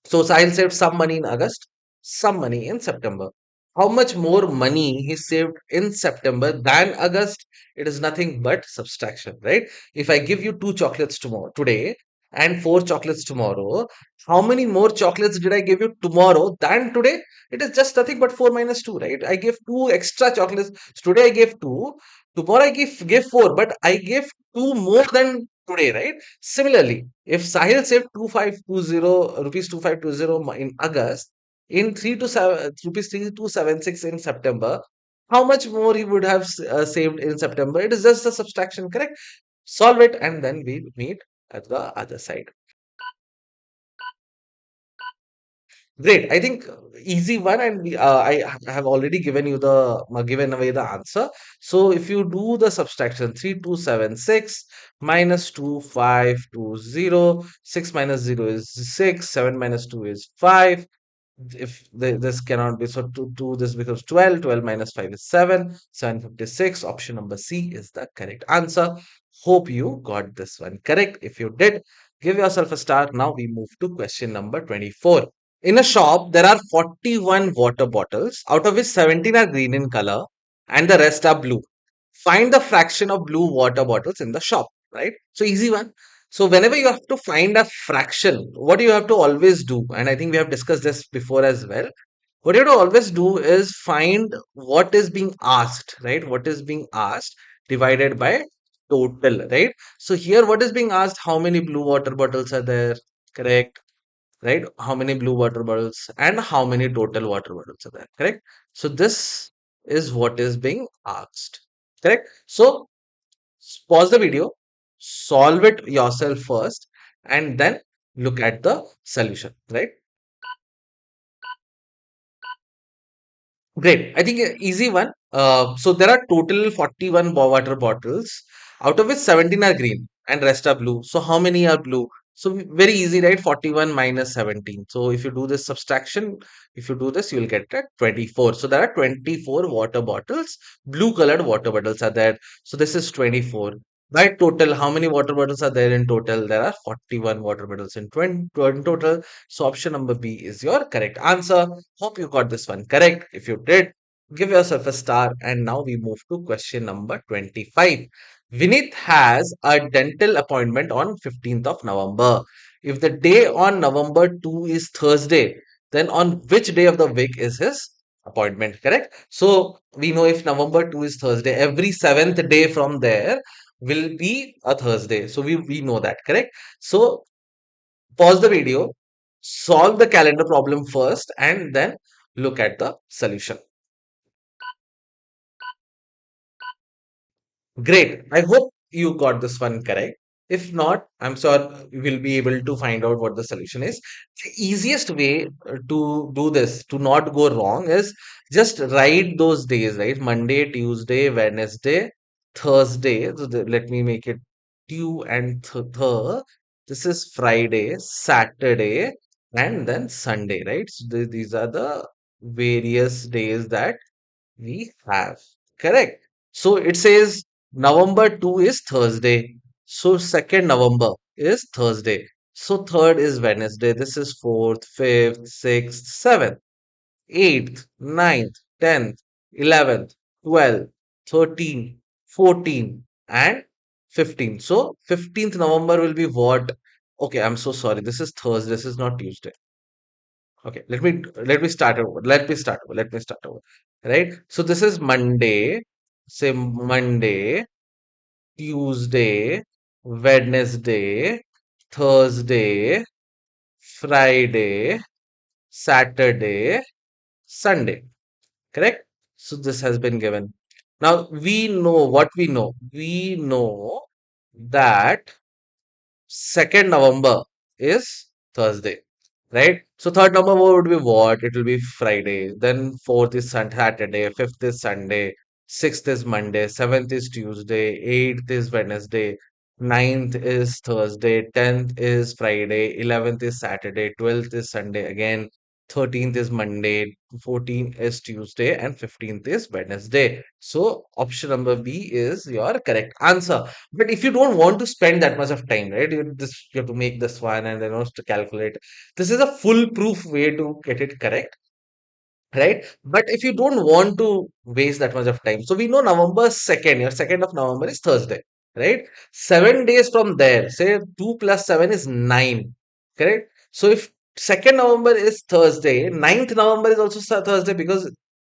So Sahil saved some money in August, some money in September. How much more money he saved in September than August? It is nothing but subtraction, right? If I give you two chocolates tomorrow, today, and four chocolates tomorrow, how many more chocolates did I give you tomorrow than today? It is just nothing but 4 minus 2, right? I gave two extra chocolates. Today I gave two. Tomorrow I gave four, but I gave two more than today, right? Similarly, if Sahil saved 2520 rupees 2520 in August, in 3 to 7 rupees 3276 in September, how much more he would have saved in September? It is just a subtraction, correct? Solve it and then we meet at the other side. Great. I think easy one, and have already given you given away the answer. So if you do the subtraction, 3276 minus 2520, 6 minus 0 is 6, 7 minus 2 is 5. If this cannot be, so 2, this becomes 12, 12 minus 5 is 7, 756. Option number C is the correct answer. Hope you got this one correct. If you did, Give yourself a star. Now we move to question number 24. In a shop, there are 41 water bottles, out of which 17 are green in color and the rest are blue. Find the fraction of blue water bottles in the shop, right? So, easy one. So, whenever you have to find a fraction, what you have to always do, and I think we have discussed this before as well, what you have to always do is find what is being asked, right? What is being asked divided by total, right? So, here, what is being asked? How many blue water bottles are there? Correct, right? How many blue water bottles and how many total water bottles are there, correct? So this is what is being asked, correct? So pause the video, solve it yourself first, and then look at the solution, right? Great. I think easy one. So there are total 41 water bottles, out of which 17 are green and rest are blue. So how many are blue? So very easy, right? 41 minus 17. So if you do this subtraction, if you do this, you will get that 24. So there are 24 water bottles. Blue colored water bottles are there. So this is 24. By total, how many water bottles are there in total? There are 41 water bottles in 20 in total. So option number B is your correct answer. Hope you got this one correct. If you did, give yourself a star. And now we move to question number 25. Vinith has a dental appointment on 15th of November. If the day on November 2 is Thursday, then on which day of the week is his appointment? Correct. So we know if November 2 is Thursday, every seventh day from there will be a Thursday. So we know that, correct? So pause the video, solve the calendar problem first, and then look at the solution. Great. I hope you got this one correct. If not, I'm sure you will be able to find out what the solution is. The easiest way to do this, to not go wrong, is just write those days, right? Monday, Tuesday, Wednesday, Thursday. So let me make it two and third. This is Friday, Saturday, and then Sunday, right? So these are the various days that we have. Correct. So it says November 2 is Thursday. So 2nd November is Thursday. So 3rd is Wednesday. This is 4th, 5th, 6th, 7th, 8th, 9th, 10th, 11th, 12th, 13th, 14th, and 15th. So 15th November will be what? Okay, I'm so sorry. This is Thursday. This is not Tuesday. Okay, let me start over. Let me start over. Right? So this is Monday. Say Monday, Tuesday, Wednesday, Thursday, Friday, Saturday, Sunday. Correct? So this has been given. Now we know what we know. We know that 2nd November is Thursday, right? So 3rd November would be what? It will be Friday. Then 4th is Saturday, 5th is Sunday, 6th is Monday, 7th is Tuesday, 8th is Wednesday, 9th is Thursday, 10th is Friday, 11th is Saturday, 12th is Sunday again, 13th is Monday, 14th is Tuesday, and 15th is Wednesday. So option number B is your correct answer. But if you don't want to spend that much of time, right? You have to make this one and then also to calculate. This is a foolproof way to get it correct, right? But if you don't want to waste that much of time, so we know November 2nd, your 2nd of November is Thursday, right? 7 days from there, say 2 plus 7 is 9, correct? So if 2nd November is Thursday, 9th November is also Thursday because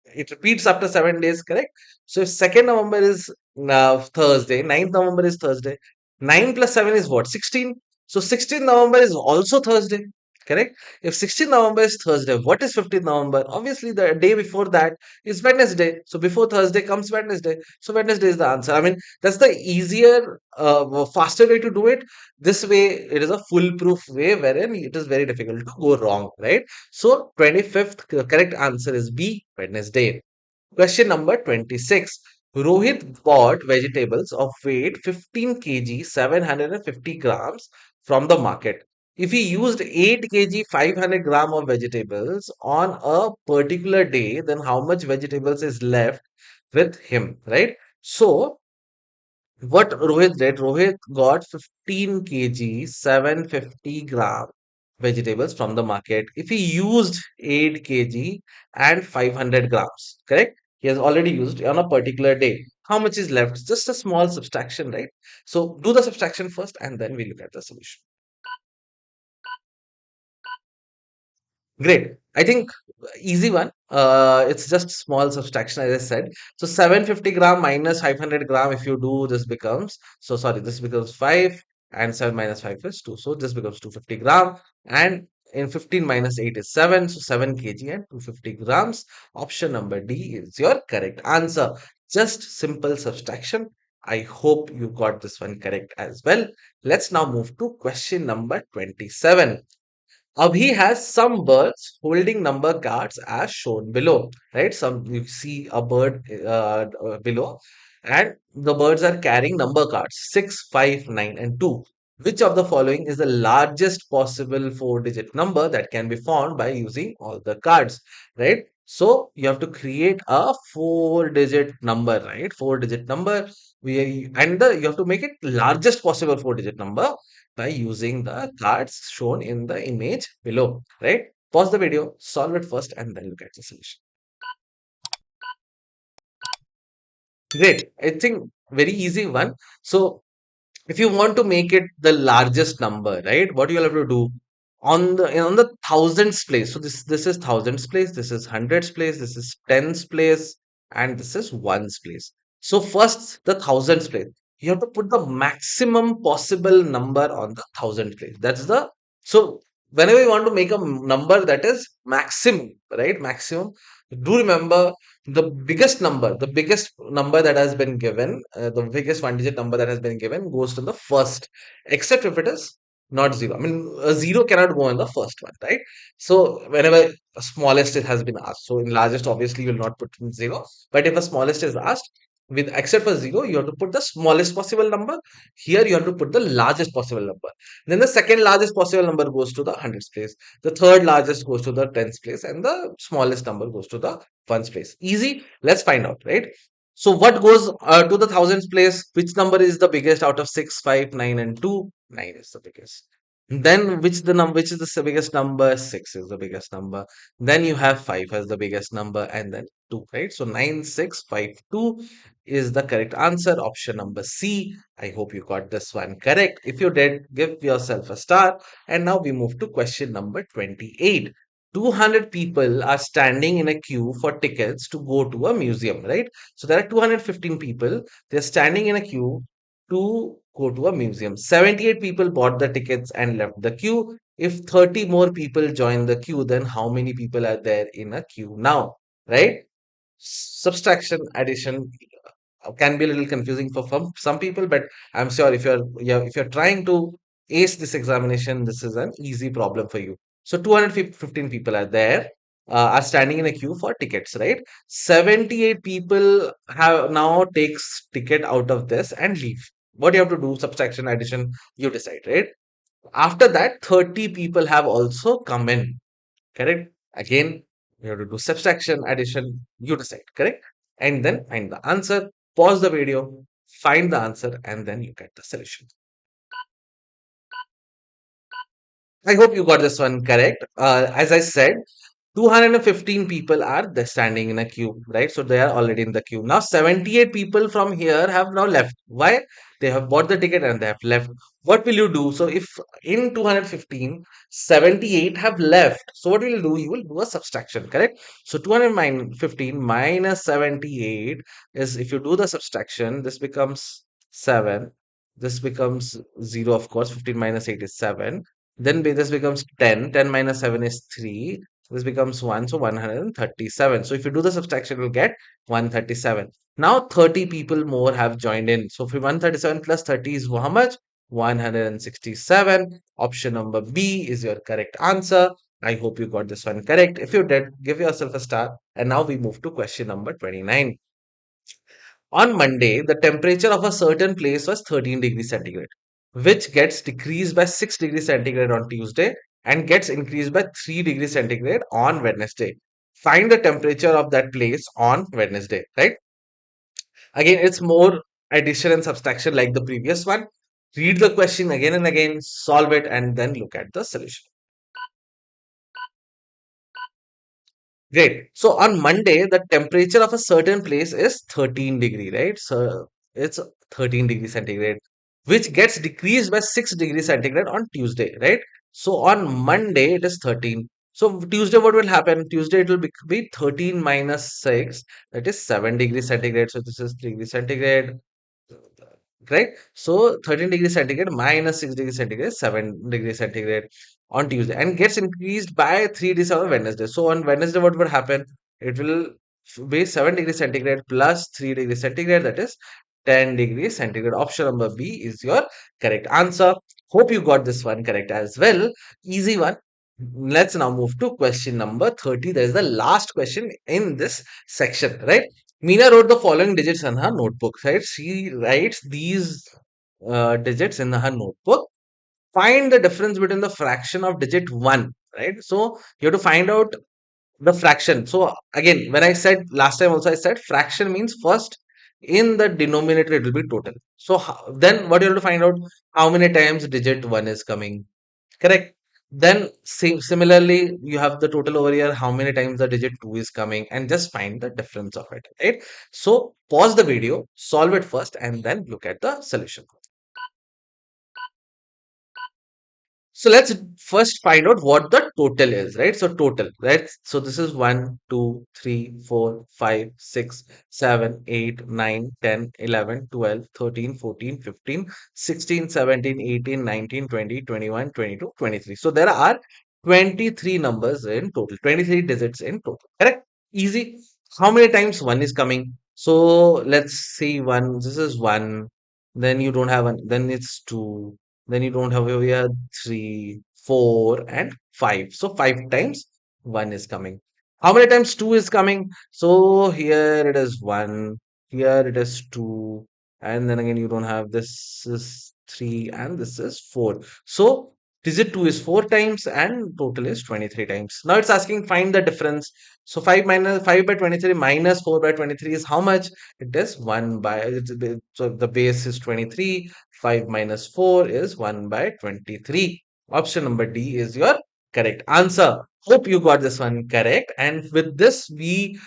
it repeats after 7 days, correct? So if 2nd November is Thursday, 9th November is Thursday. 9 plus 7 is what? 16. So 16th November is also Thursday, correct? If 16th November is Thursday, what is 15th November? Obviously, the day before that is Wednesday. So before Thursday comes Wednesday. So Wednesday is the answer. I mean, that's the easier, faster way to do it. This way, it is a foolproof way wherein it is very difficult to go wrong, right? So 25th correct answer is B, Wednesday. Question number 26. Rohit bought vegetables of weight 15 kg 750 grams from the market. If he used 8 kg 500 gram of vegetables on a particular day, then how much vegetables is left with him, right? So What Rohit did, Rohit got 15 kg, 750 gram vegetables from the market. If he used 8 kg and 500 grams, correct? He has already used on a particular day. How much is left? Just a small subtraction, right? So do the subtraction first and then we look at the solution. Great. I think easy one. It's just small subtraction, as I said. So 750 gram minus 500 gram, if you do, this becomes, so sorry, this becomes 5 and 7 minus 5 is 2. So this becomes 250 gram. And in 15 minus 8 is 7. So 7 kg and 250 grams. Option number D is your correct answer. Just simple subtraction. I hope you got this one correct as well. Let's now move to question number 27. Abhi has some birds holding number cards as shown below, right? Some you see a bird below, and the birds are carrying number cards 6, 5, 9, and 2. Which of the following is the largest possible four-digit number that can be found by using all the cards, right? So you have to create a four-digit number, right? Four-digit number. You have to make it largest possible four-digit number by using the cards shown in the image below, right? Pause the video, solve it first, and then look at the solution. Great. I think very easy one. So if you want to make it the largest number, right, what you'll have to do on the thousands place. So this is thousands place, this is hundreds place, this is tens place, and this is ones place. So first the thousands place, you have to put the maximum possible number on the thousand place. That's the, so whenever you want to make a number that is maximum, right? Maximum. Do remember the biggest number that has been given, the biggest one digit number that has been given goes to the first, except if it is not zero. I mean, a zero cannot go in the first one, right? So whenever a smallest it has been asked, so in largest, obviously you will not put in zero, but if a smallest is asked, with except for zero, you have to put the smallest possible number. Here you have to put the largest possible number. Then the second largest possible number goes to the hundreds place. The third largest goes to the tens place, and the smallest number goes to the ones place. Easy. Let's find out, right? So what goes to the thousands place? Which number is the biggest out of 6, 5, 9, and 2? 9 is the biggest. Then which is the biggest number? 6 is the biggest number. Then you have 5 as the biggest number, and then 2, right? So 9, 6, 5, 2 is the correct answer. Option number C. I hope you got this one correct. If you did, give yourself a star. And now we move to question number 28. 200 people are standing in a queue for tickets to go to a museum, right? So there are 215 people. They're standing in a queue to go to a museum. 78 people bought the tickets and left the queue. If 30 more people join the queue, then how many people are there in a queue now, right? Subtraction, addition can be a little confusing for some people, but I'm sure if you're trying to ace this examination, this is an easy problem for you. So 215 people are there, are standing in a queue for tickets, right? 78 people have now takes ticket out of this and leave. What you have to do, subtraction, addition, you decide, right? After that, 30 people have also come in. Correct? Again, you have to do subtraction, addition, you decide, correct? And then find the answer, pause the video, find the answer, and then you get the solution. I hope you got this one correct. As I said, 215 people are standing in a queue, right? So they are already in the queue. Now 78 people from here have now left. Why? They have bought the ticket and they have left. What will you do? So if in 215, 78 have left. So what will you do? You will do a subtraction, correct? So 215 minus 78 is, if you do the subtraction, this becomes 7. This becomes 0, of course. 15 minus 8 is 7. Then this becomes 10. 10 minus 7 is 3. This becomes 1, so 137. So if you do the subtraction, you'll get 137. Now 30 people more have joined in. So if 137 plus 30 is how much? 167. Option number B is your correct answer. I hope you got this one correct. If you did, give yourself a star. And now we move to question number 29. On Monday, the temperature of a certain place was 13 degrees centigrade, which gets decreased by 6 degrees centigrade on Tuesday and gets increased by 3 degrees centigrade on Wednesday. Find the temperature of that place on Wednesday, right? Again, it's more. addition and subtraction like the previous one. Read the question again and again, solve it, and then look at the solution. Great. So on Monday, the temperature of a certain place is 13 degree, right? So it's 13 degree centigrade, which gets decreased by 6 degree centigrade on Tuesday, right? So on Monday, it is 13. So Tuesday, what will happen? Tuesday, it will be 13 minus 6, that is 7 degree centigrade. So this is degree centigrade, right? So 13 degrees centigrade minus 6 degrees centigrade, 7 degrees centigrade on Tuesday, and gets increased by 3 days on Wednesday. So on Wednesday, what would happen? It will be 7 degrees centigrade plus 3 degrees centigrade, that is 10 degrees centigrade. Option number B is your correct answer. Hope you got this one correct as well. Easy one. Let's now move to question number 30. That is the last question in this section, right? Meena wrote the following digits in her notebook, right? She writes these digits in her notebook. Find the difference between the fraction of digit 1, right? So you have to find out the fraction. So again, when I said last time also, I said fraction means first in the denominator it will be total. So then what you have to find out, how many times digit 1 is coming. Correct. Then similarly, you have the total over here, how many times the digit 2 is coming, and just find the difference of it, right? So pause the video, solve it first, and then look at the solution. So let's first find out what the total is, right? So total, right? So this is 1, 2, 3, 4, 5, 6, 7, 8, 9, 10, 11, 12, 13, 14, 15, 16, 17, 18, 19, 20, 21, 22, 23. So there are 23 numbers in total, 23 digits in total, correct? Easy. How many times 1 is coming? So let's see 1. This is 1. Then you don't have 1. Then it's 2. Then you don't have over here 3, 4, and 5. So 5 times 1 is coming. How many times 2 is coming? So here it is 1, here it is 2, and then again you don't have, this is 3, and this is 4. So digit 2 is 4 times and total is 23 times. Now it's asking find the difference. So 5 by 23 minus 4 by 23 is how much? It is 1 by, so the base is 23. 5 minus 4 is 1 by 23. Option number D is your correct answer. Hope you got this one correct. And with this, we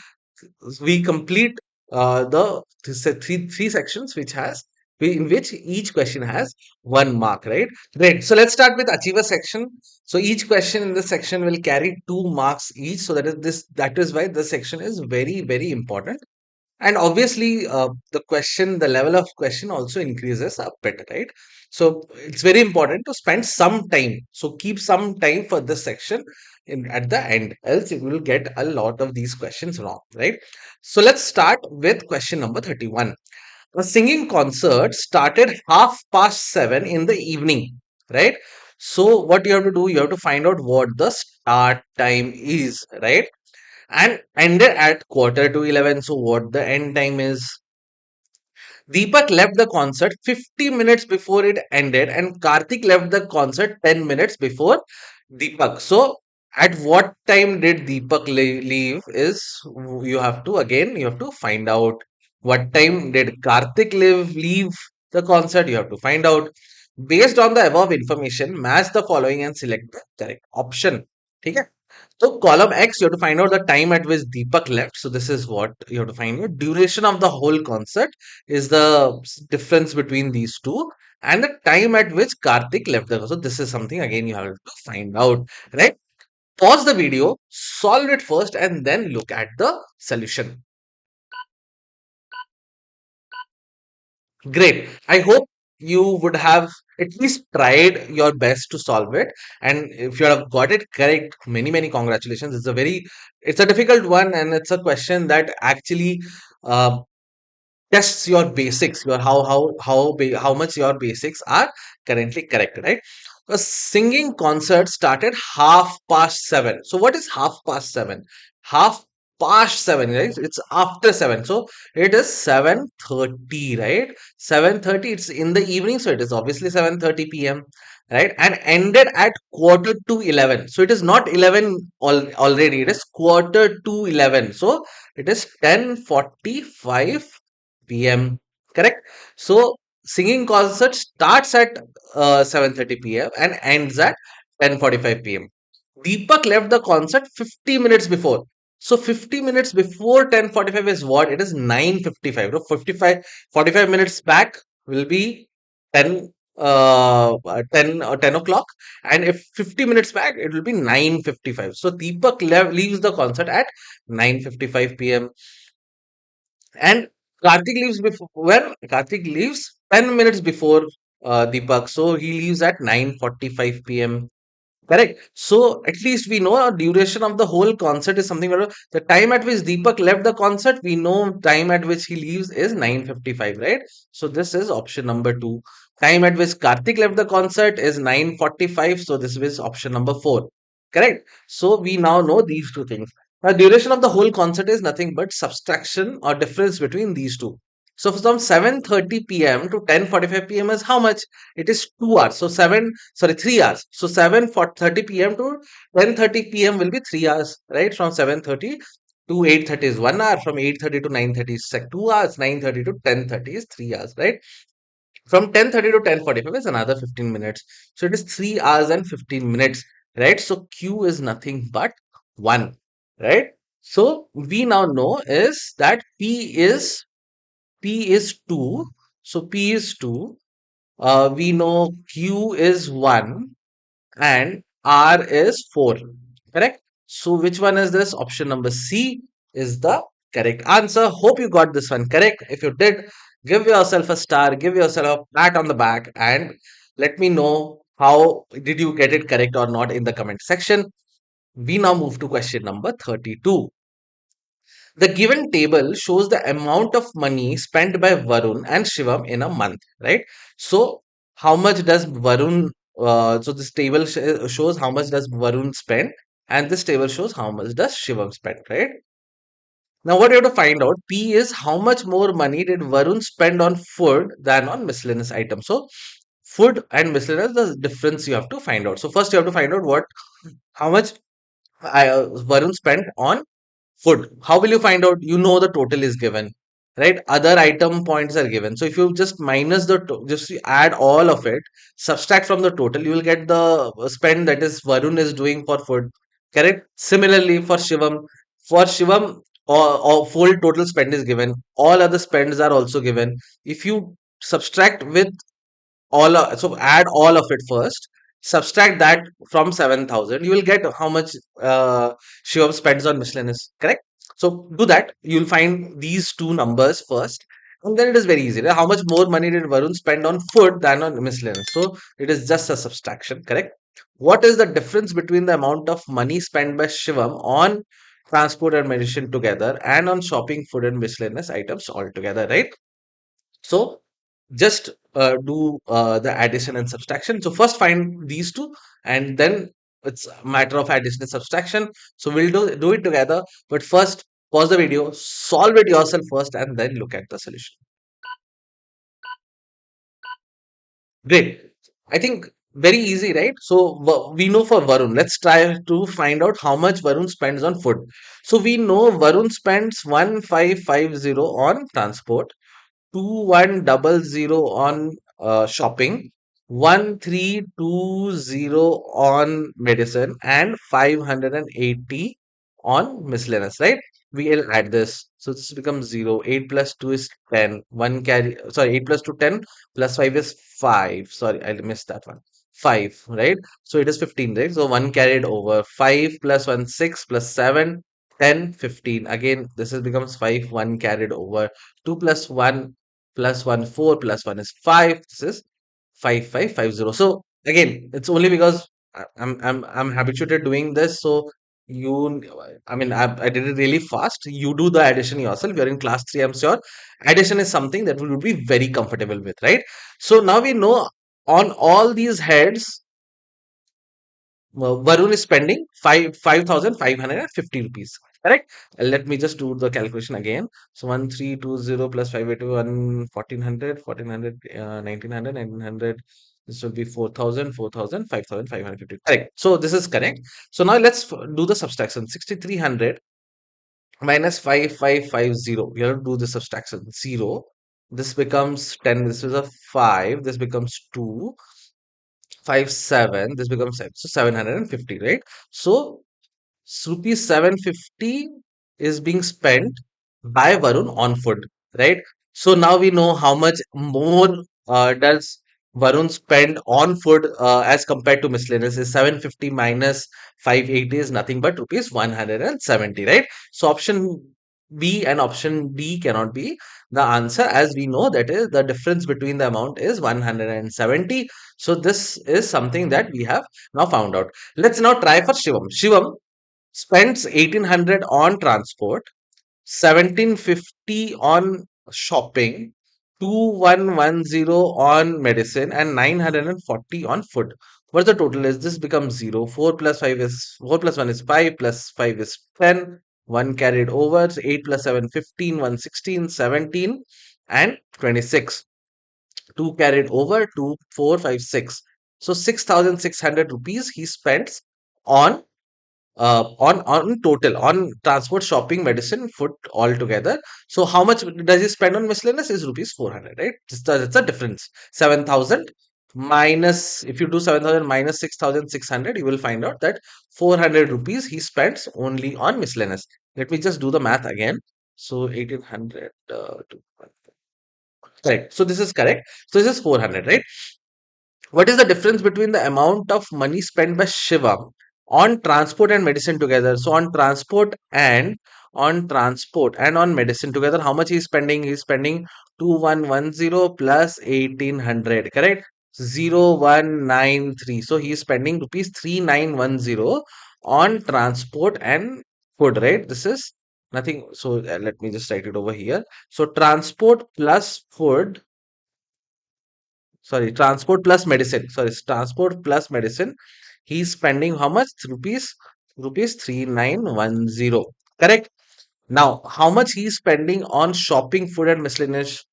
complete the three sections which has in which each question has 1 mark, right? Great. So let's start with achiever section. So each question in this section will carry 2 marks each. So that is why this section is very, very important. And obviously, the level of question also increases a bit, right? So it's very important to spend some time. So keep some time for this section at the end, else you will get a lot of these questions wrong, right? So let's start with question number 31. A singing concert started 7:30 in the evening, right? So what you have to do, you have to find out what the start time is, right? And ended at quarter to 11. So what the end time is? Deepak left the concert 50 minutes before it ended, and Karthik left the concert 10 minutes before Deepak. So at what time did Deepak leave is, you have to find out. What time did Karthik leave the concert? You have to find out. Based on the above information, match the following and select the correct option. Okay? So column X, you have to find out the time at which Deepak left. So this is what you have to find out. Duration of the whole concert is the difference between these two, and the time at which Karthik left the concert. So this is something again you have to find out, right? Pause the video, solve it first, and then look at the solution. Great. I hope you would have at least tried your best to solve it. And if you have got it correct, many, many congratulations. It's a difficult one, and it's a question that actually uh, tests your basics, your how much your basics are currently correct, right? A singing concert started 7:30. So what is 7:30? Half past seven, right? It's after seven. So it is 7:30, right? 7:30. It's in the evening, so it is obviously 7:30 p.m. Right? And ended at quarter to 11. So it is not 11 already. It is quarter to 11. So it is 10:45 p.m. Correct. So singing concert starts at 7:30 p.m. and ends at 10:45 p.m. Deepak left the concert 50 minutes before. So 50 minutes before 10:45 is what? It is 9:55. No, 45 minutes back will be 10 10 or 10 o'clock, and if 50 minutes back it will be 9:55. So Deepak leaves the concert at 9:55 p.m. And Karthik leaves before when Karthik leaves 10 minutes before Deepak. So he leaves at 9:45 p.m. Correct. So at least we know a duration of the whole concert is something where the time at which Deepak left the concert, we know time at which he leaves is 9:55, right? So this is option number two. Time at which Karthik left the concert is 9:45. So this is option number four. Correct. So we now know these two things. The duration of the whole concert is nothing but subtraction or difference between these two. So from 7:30 p.m. to 10:45 p.m. is how much? It is 2 hours. So 3 hours. So 7:30 p.m. to 10:30 p.m. will be 3 hours, right? From 7:30 to 8:30 is 1 hour. From 8:30 to 9:30 is 2 hours. 9:30 to 10:30 is 3 hours, right? From 10:30 to 10:45 is another 15 minutes. So it is 3 hours and 15 minutes, right? So Q is nothing but 1, right? So we now know is that P is 2. So P is 2. We know Q is 1 and R is 4. Correct? So which one is this? Option number C is the correct answer. Hope you got this one correct. If you did, give yourself a star, give yourself a pat on the back, and let me know how did you get it correct or not in the comment section. We now move to question number 32. The given table shows the amount of money spent by Varun and Shivam in a month, right? So, how much does Varun? So this table shows how much does Varun spend, and this table shows how much does Shivam spend, right? Now, what you have to find out P is how much more money did Varun spend on food than on miscellaneous items. So, food and miscellaneous, the difference you have to find out. So, first you have to find out how much Varun spent on food. How will you find out? You know the total is given, right? Other item points are given. So if you just minus just add all of it, subtract from the total, you will get the spend that is Varun is doing for food. Correct. Similarly for Shivam, or full total spend is given. All other spends are also given. If you subtract with so add all of it first, subtract that from 7,000, you will get how much Shivam spends on miscellaneous, correct? So do that, you'll find these two numbers first, and then it is very easy, right? How much more money did Varun spend on food than on miscellaneous? So it is just a subtraction, correct? What is the difference between the amount of money spent by Shivam on transport and medicine together and on shopping, food and miscellaneous items altogether, right? So just do the addition and subtraction. So first find these two, and then it's a matter of addition and subtraction. So we'll do it together. But first, pause the video, solve it yourself first, and then look at the solution. Great. I think very easy, right? So we know for Varun. Let's try to find out how much Varun spends on food. So we know Varun spends 1550 on transport, 2100 on shopping, 1320 on medicine, and 580 on miscellaneous, right? We'll add this. So this becomes 0. 8 plus 2 is 10. 1 carry, sorry, 8 plus 2, 10, plus 5 is 5. Sorry, I missed that one. 5, right? So it is 15, right? So 1 carried over. 5 plus 1, 6, plus 7, 10, 15. Again, this is becomes 5, 1 carried over. 2 plus 1, 4 plus 1 is 5. This is 5550. So again, it's only because I'm habituated doing this. So you, I mean, I did it really fast. You do the addition yourself. You're in class 3, I'm sure. Addition is something that we would be very comfortable with, right? So now we know on all these heads, Varun is spending 5,550 rupees. Correct? Let me just do the calculation again. So 1320 plus 581, 1400, 1900. This will be 4,000, 4,000, 5,550. Correct. So this is correct. So now let's do the subtraction. 6,300 minus 5550. We have to do the subtraction. 0. This becomes 10. This is a 5. This becomes 2. 5, 7. This becomes 7. So 750, right? So rupees 750 is being spent by Varun on food, right? So now we know how much more does Varun spend on food as compared to miscellaneous. Is 750 minus 580 is nothing but rupees 170, right? So option B and option D cannot be the answer, as we know that is the difference between the amount is 170. So this is something that we have now found out. Let's now try for Shivam. Shivam spends 1800 on transport, 1750 on shopping, 2110 on medicine, and 940 on food. What's the total is? This becomes 0. 4 plus 5 is 4 plus 1 is 5 plus 5 is 10. 1 carried over. So 8 plus 7 15, 1 16, 17, and 26. 2 carried over. 2 4 5 6. So 6,600 rupees he spends on on total on transport, shopping, medicine, food all together. So how much does he spend on miscellaneous is rupees 400, right? It's a difference. 7,000 minus, if you do 7,000 minus 6,600, you will find out that 400 rupees he spends only on miscellaneous. Let me just do the math again. So 1800 correct. So this is correct. So this is 400, right? What is the difference between the amount of money spent by Shivam on transport and medicine together? So on transport and on medicine together, how much he's spending? He's spending 2110 plus 1800, correct? 0193. So he's spending rupees 3910 on transport and food, right? This is nothing. So let me just write it over here. So transport plus food, sorry, transport plus medicine, sorry, transport plus medicine, he's spending how much? Rupees 3910, correct. Now how much he's spending on shopping, food, and miscellaneous?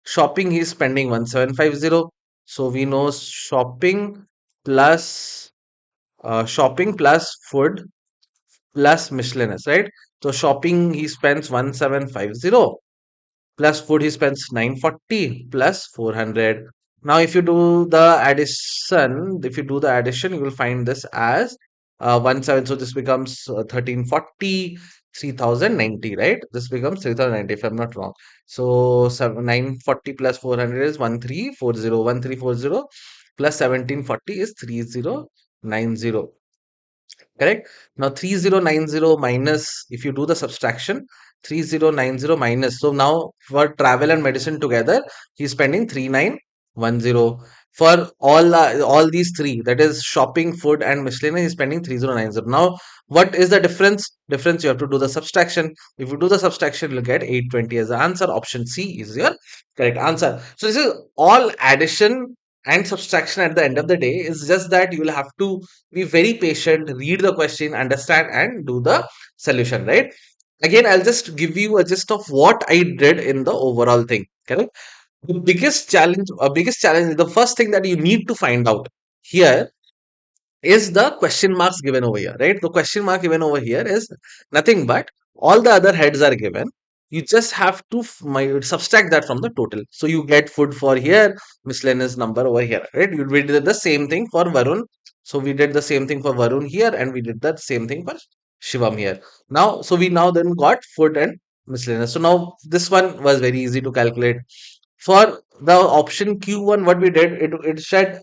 Shopping he's spending 1750. So we know shopping plus food plus miscellaneous, right? So shopping he spends 1750 plus food he spends 940 plus 400. Now if you do the addition, you will find this as 17. So this becomes 1340, 3090, right? This becomes 3090 if I'm not wrong. So 940 plus 400 is 1340. 1340 plus 1740 is 3090. Correct. Now 3090 minus, if you do the subtraction, 3090 minus. So now for travel and medicine together, he's spending 3910. For all these three, that is shopping, food, and miscellaneous, he's spending 3090. Now, what is the difference? Difference, you have to do the subtraction. If you do the subtraction, you'll get 820 as the answer. Option C is your correct answer. So this is all addition and subtraction at the end of the day. It's just that you will have to be very patient, read the question, understand, and do the solution, right? Again, I'll just give you a gist of what I did in the overall thing. Correct. The biggest challenge, the first thing that you need to find out here is the question marks given over here, right? The question mark given over here is nothing but all the other heads are given. You just have to subtract that from the total. So you get food for here, miscellaneous number over here, right? We did the same thing for Varun. So we did the same thing for Varun here, and we did the same thing for Shivam here. Now, so we now then got food and miscellaneous. So now this one was very easy to calculate. For the option Q1, what we did, it said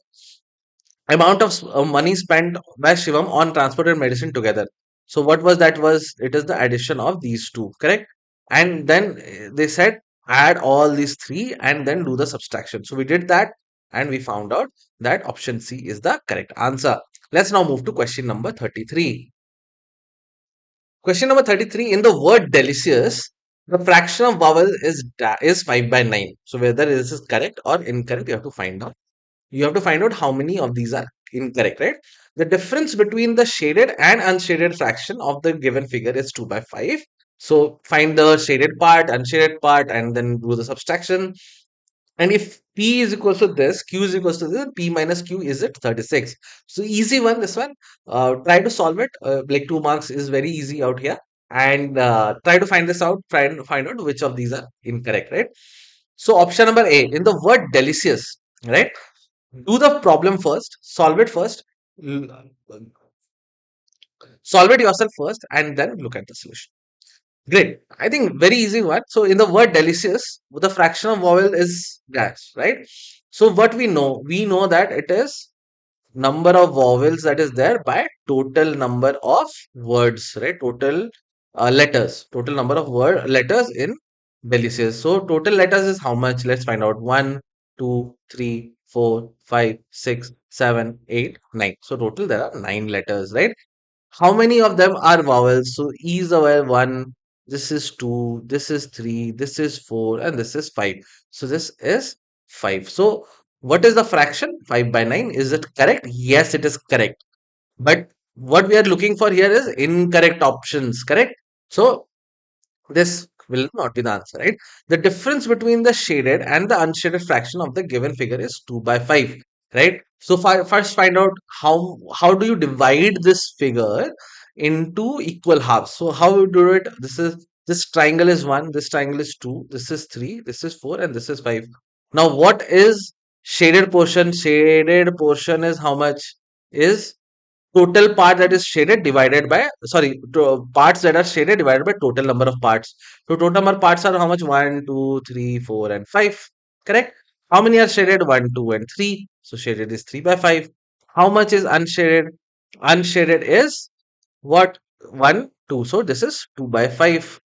amount of money spent by Shivam on transport and medicine together. So what was that? Was it is the addition of these two, correct? And then they said add all these three and then do the subtraction. So we did that and we found out that option C is the correct answer. Let's now move to question number 33. Question number 33, in the word delicious, the fraction of vowel is 5 by 9. So whether this is correct or incorrect, you have to find out how many of these are incorrect, right? The difference between the shaded and unshaded fraction of the given figure is 2 by 5. So find the shaded part, unshaded part, and then do the subtraction. And if P is equals to this, Q is equals to this, P minus Q is at 36. So easy one, this one. Try to solve it. Like 2 marks is very easy out here. And try to find this out, find out which of these are incorrect, right? So option number A, in the word delicious, right? Do the problem first, solve it first, l- solve it yourself first, and then look at the solution. Great. I think very easy one. So in the word delicious, the fraction of vowel is dash, right? So what we know that it is number of vowels that is there by total number of words, right? Total letters, total number of word letters in delicious. So total letters is how much? Let's find out. One, two, three, four, five, six, seven, eight, nine. So total there are nine letters, right? How many of them are vowels? So E is a vowel one, this is two, this is three, this is four, and this is five. So this is five. So what is the fraction? 5/9. Is it correct? Yes, it is correct. But what we are looking for here is incorrect options, correct? So this will not be the answer, right? The difference between the shaded and the unshaded fraction of the given figure is 2 by 5, right? So first find out how do you divide this figure into equal halves. So how you do it? This triangle is 1, this triangle is 2, this is 3, this is 4, and this is 5. Now what is shaded portion? Shaded portion is how much? Is total part that is shaded divided by, sorry, parts that are shaded divided by total number of parts. So total number of parts are how much? 1, 2, 3, 4, and 5. Correct? How many are shaded? 1, 2, and 3. So shaded is 3 by 5. How much is unshaded? Unshaded is what? 1, 2. So this is 2 by 5.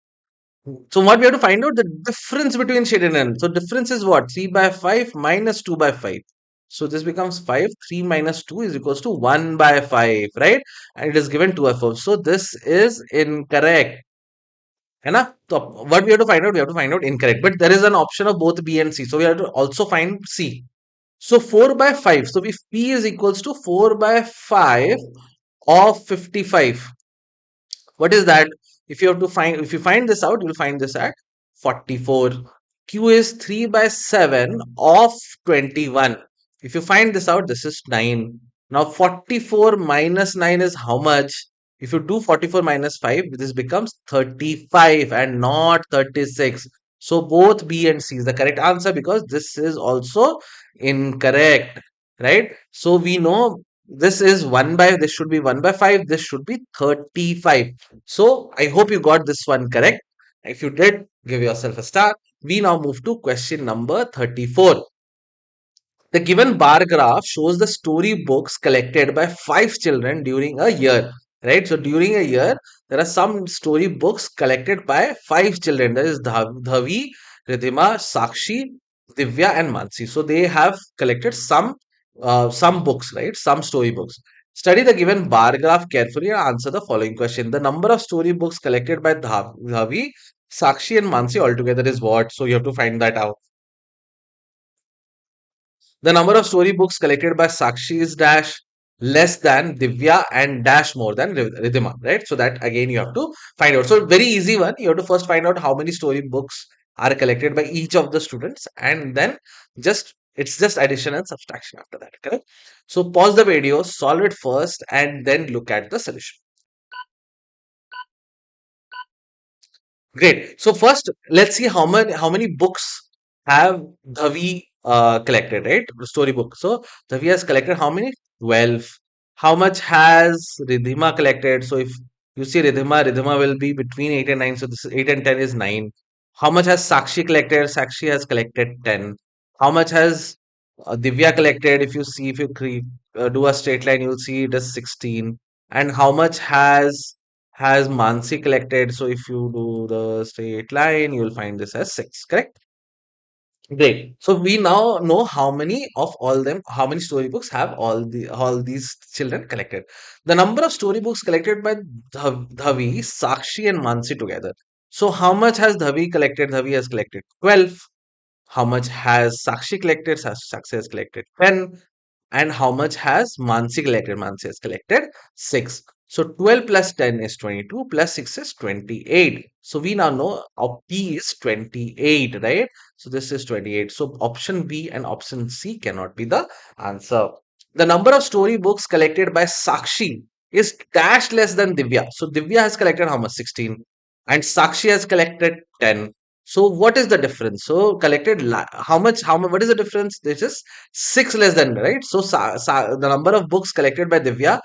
So what we have to find out the difference between shaded and, so difference is what? 3 by 5 minus 2 by 5. So this becomes 5. 3 minus 2 is equals to 1 by 5, right? And it is given 2 by 4. So this is incorrect. है ना? So what we have to find out? We have to find out incorrect. But there is an option of both B and C. So we have to also find C. So 4 by 5. So if P is equals to 4 by 5 of 55, what is that? If you find this out, you'll find this at 44. Q is 3 by 7 of 21. If you find this out, this is 9. Now 44 minus 9 is how much? If you do 44 minus 5, this becomes 35 and not 36. So both B and C is the correct answer because this is also incorrect, right? So we know this is 1 by, this should be 1 by 5, this should be 35. So I hope you got this one correct. If you did, give yourself a star. We now move to question number 34. The given bar graph shows the story books collected by 5 children during a year. Right? So during a year, there are some story books collected by 5 children. That is Dhavi, Ridhima, Sakshi, Divya, and Mansi. So they have collected some books, right? Some story books. Study the given bar graph carefully and answer the following question. The number of story books collected by Dhavi, Sakshi, and Mansi altogether is what? So you have to find that out. The number of storybooks collected by Sakshi is dash less than Divya and dash more than Ridhima, right? So that again you have to find out. So very easy one. You have to first find out how many storybooks are collected by each of the students, and then it's just addition and subtraction after that. Correct? So pause the video, solve it first, and then look at the solution. Great. So first, let's see how many books have Dhavi collected, right? The storybook. So Dhavi has collected how many? 12. How much has Ridhima collected? So if you see Ridhima will be between 8 and 9. So this is 8 and 10 is 9. How much has Sakshi collected? Sakshi has collected 10. How much has Divya collected? If you see, if you do a straight line, you'll see it is 16. And how much has Mansi collected? So if you do the straight line, you'll find this as 6, correct? Great. So we now know how many of all them, how many storybooks have all these children collected. The number of storybooks collected by Dhavi, Sakshi, and Mansi together. So how much has Dhavi collected? Dhavi has collected 12. How much has Sakshi collected? Sakshi has collected 10. And how much has Mansi collected? Mansi has collected 6. So 12 plus 10 is 22 plus 6 is 28. So we now know our P is 28, right? So this is 28. So option B and option C cannot be the answer. The number of storybooks collected by Sakshi is dash less than Divya. So Divya has collected how much? 16. And Sakshi has collected 10. So what is the difference? So collected how much? What is the difference? This is six less than, right? So the number of books collected by Divya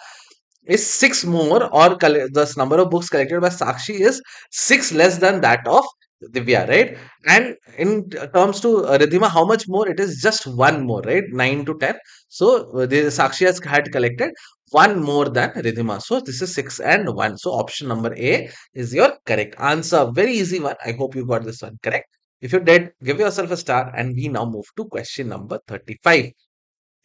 is six more, or this number of books collected by Sakshi is six less than that of Divya, right? And in terms to Ridhima, how much more? It is just one more, right? 9 to 10. So the Sakshi has had collected one more than Ridhima. So this is six and one. So option number A is your correct answer. Very easy one. I hope you got this one correct. If you did, give yourself a star, and we now move to question number 35.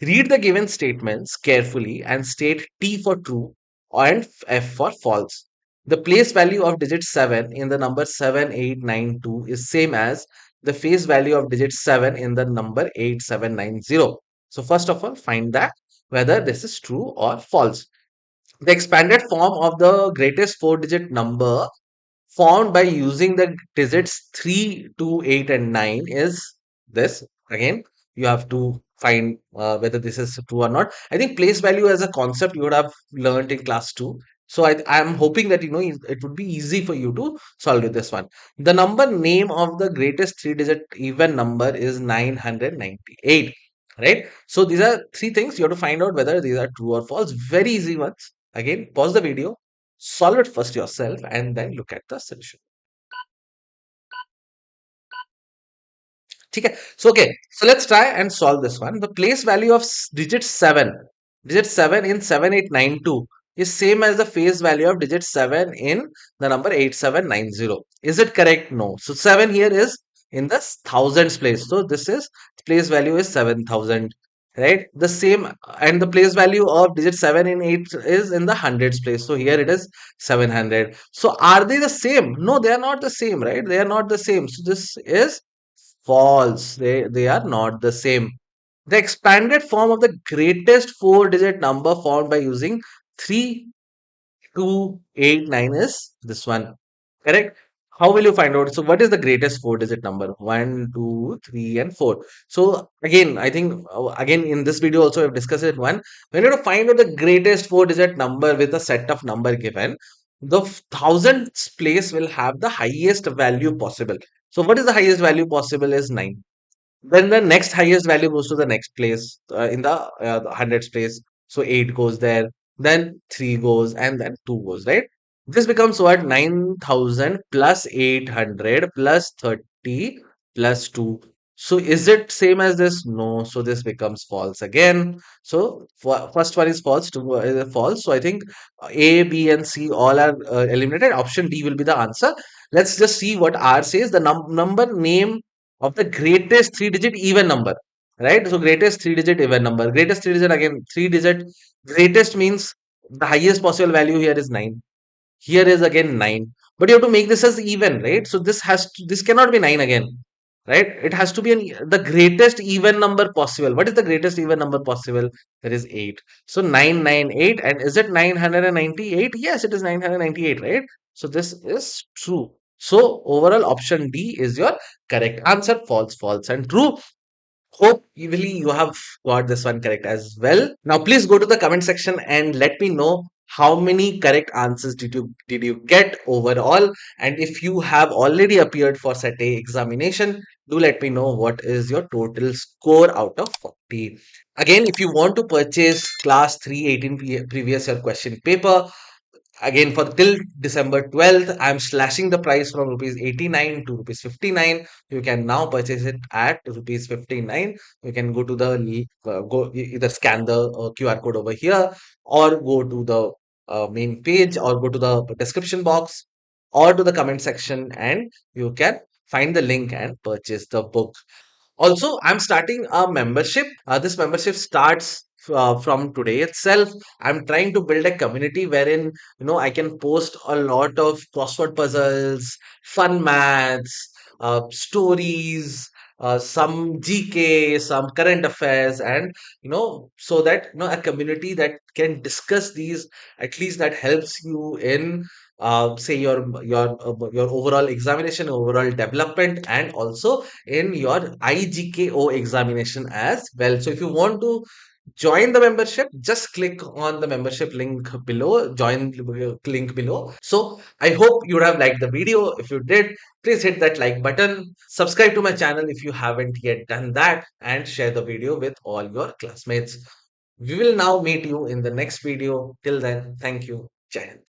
Read the given statements carefully and state T for true and F for false. The place value of digit 7 in the number 7892 is same as the face value of digit 7 in the number 8790. So first of all, find that whether this is true or false. The expanded form of the greatest four-digit number found by using the digits 3, 2, 8, and 9 is this. Again, you have to find whether this is true or not. I think place value as a concept you would have learned in class 2. So I'm hoping that it would be easy for you to solve with this one. The number name of the greatest three-digit even number is 998. Right? So these are three things you have to find out whether these are true or false. Very easy ones. Again, pause the video, solve it first yourself, and then look at the solution. ठीक है? So okay, so let's try and solve this one. The place value of digit 7 in 7892 is same as the face value of digit 7 in the number 8790. Is it correct? No. So 7 here is in the thousands place. So this is place value is 7000, right? The same, and the place value of digit 7 in 8 is in the hundreds place. So here it is 700. So are they the same? No, they are not the same, right? They are not the same. So this is false. They are not the same. The expanded form of the greatest four-digit number found by using 3289 is this one. Correct? How will you find out? So, what is the greatest four-digit number? One, two, three, and 4. So, again, I think, again, in this video also, I've discussed it one. When you have to find out the greatest four-digit number with a set of number given, the thousandths place will have the highest value possible. So, what is the highest value possible is 9. Then the next highest value goes to the next place in the hundreds place. So 8 goes there, then 3 goes, and then 2 goes, right? This becomes what? 9,000 plus 800 plus 30 plus 2. So is it same as this? No. So this becomes false again. So first one is false, two false. So I think A, B, and C all are eliminated. Option D will be the answer. Let's just see what R says. The number name of the greatest three-digit even number, right? So greatest three-digit even number. Greatest three-digit, again, three-digit. Greatest means the highest possible value here is 9. Here is again 9. But you have to make this as even, right? So this cannot be 9 again, right? It has to be the greatest even number possible. What is the greatest even number possible? There is 8. So 998. And is it 998? Yes, it is 998, right? So this is true. So overall option D is your correct answer. False, false, and true. Hope you have got this one correct as well. Now please go to the comment section and let me know how many correct answers did you get overall, and if you have already appeared for set A examination, do let me know what is your total score out of 40. Again, if you want to purchase class 3 18 previous year question paper, again, for till December 12th, I'm slashing the price from rupees 89 to rupees 59. You can now purchase it at rupees 59. You can go to the either scan the QR code over here, or go to the main page, or go to the description box, or to the comment section, and you can find the link and purchase the book. Also, I'm starting a membership. This membership starts from today itself. I'm trying to build a community wherein I can post a lot of crossword puzzles, fun maths, stories, some GK, some current affairs, and so that a community that can discuss these, at least that helps you in say your overall examination, overall development, and also in your IGKO examination as well. So if you want to join the membership, just click on the membership link below, join the link below. So I hope you would have liked the video. If you did, please hit that like button, subscribe to my channel if you haven't yet done that, and share the video with all your classmates. We will now meet you in the next video. Till then, thank you. Jai Hind.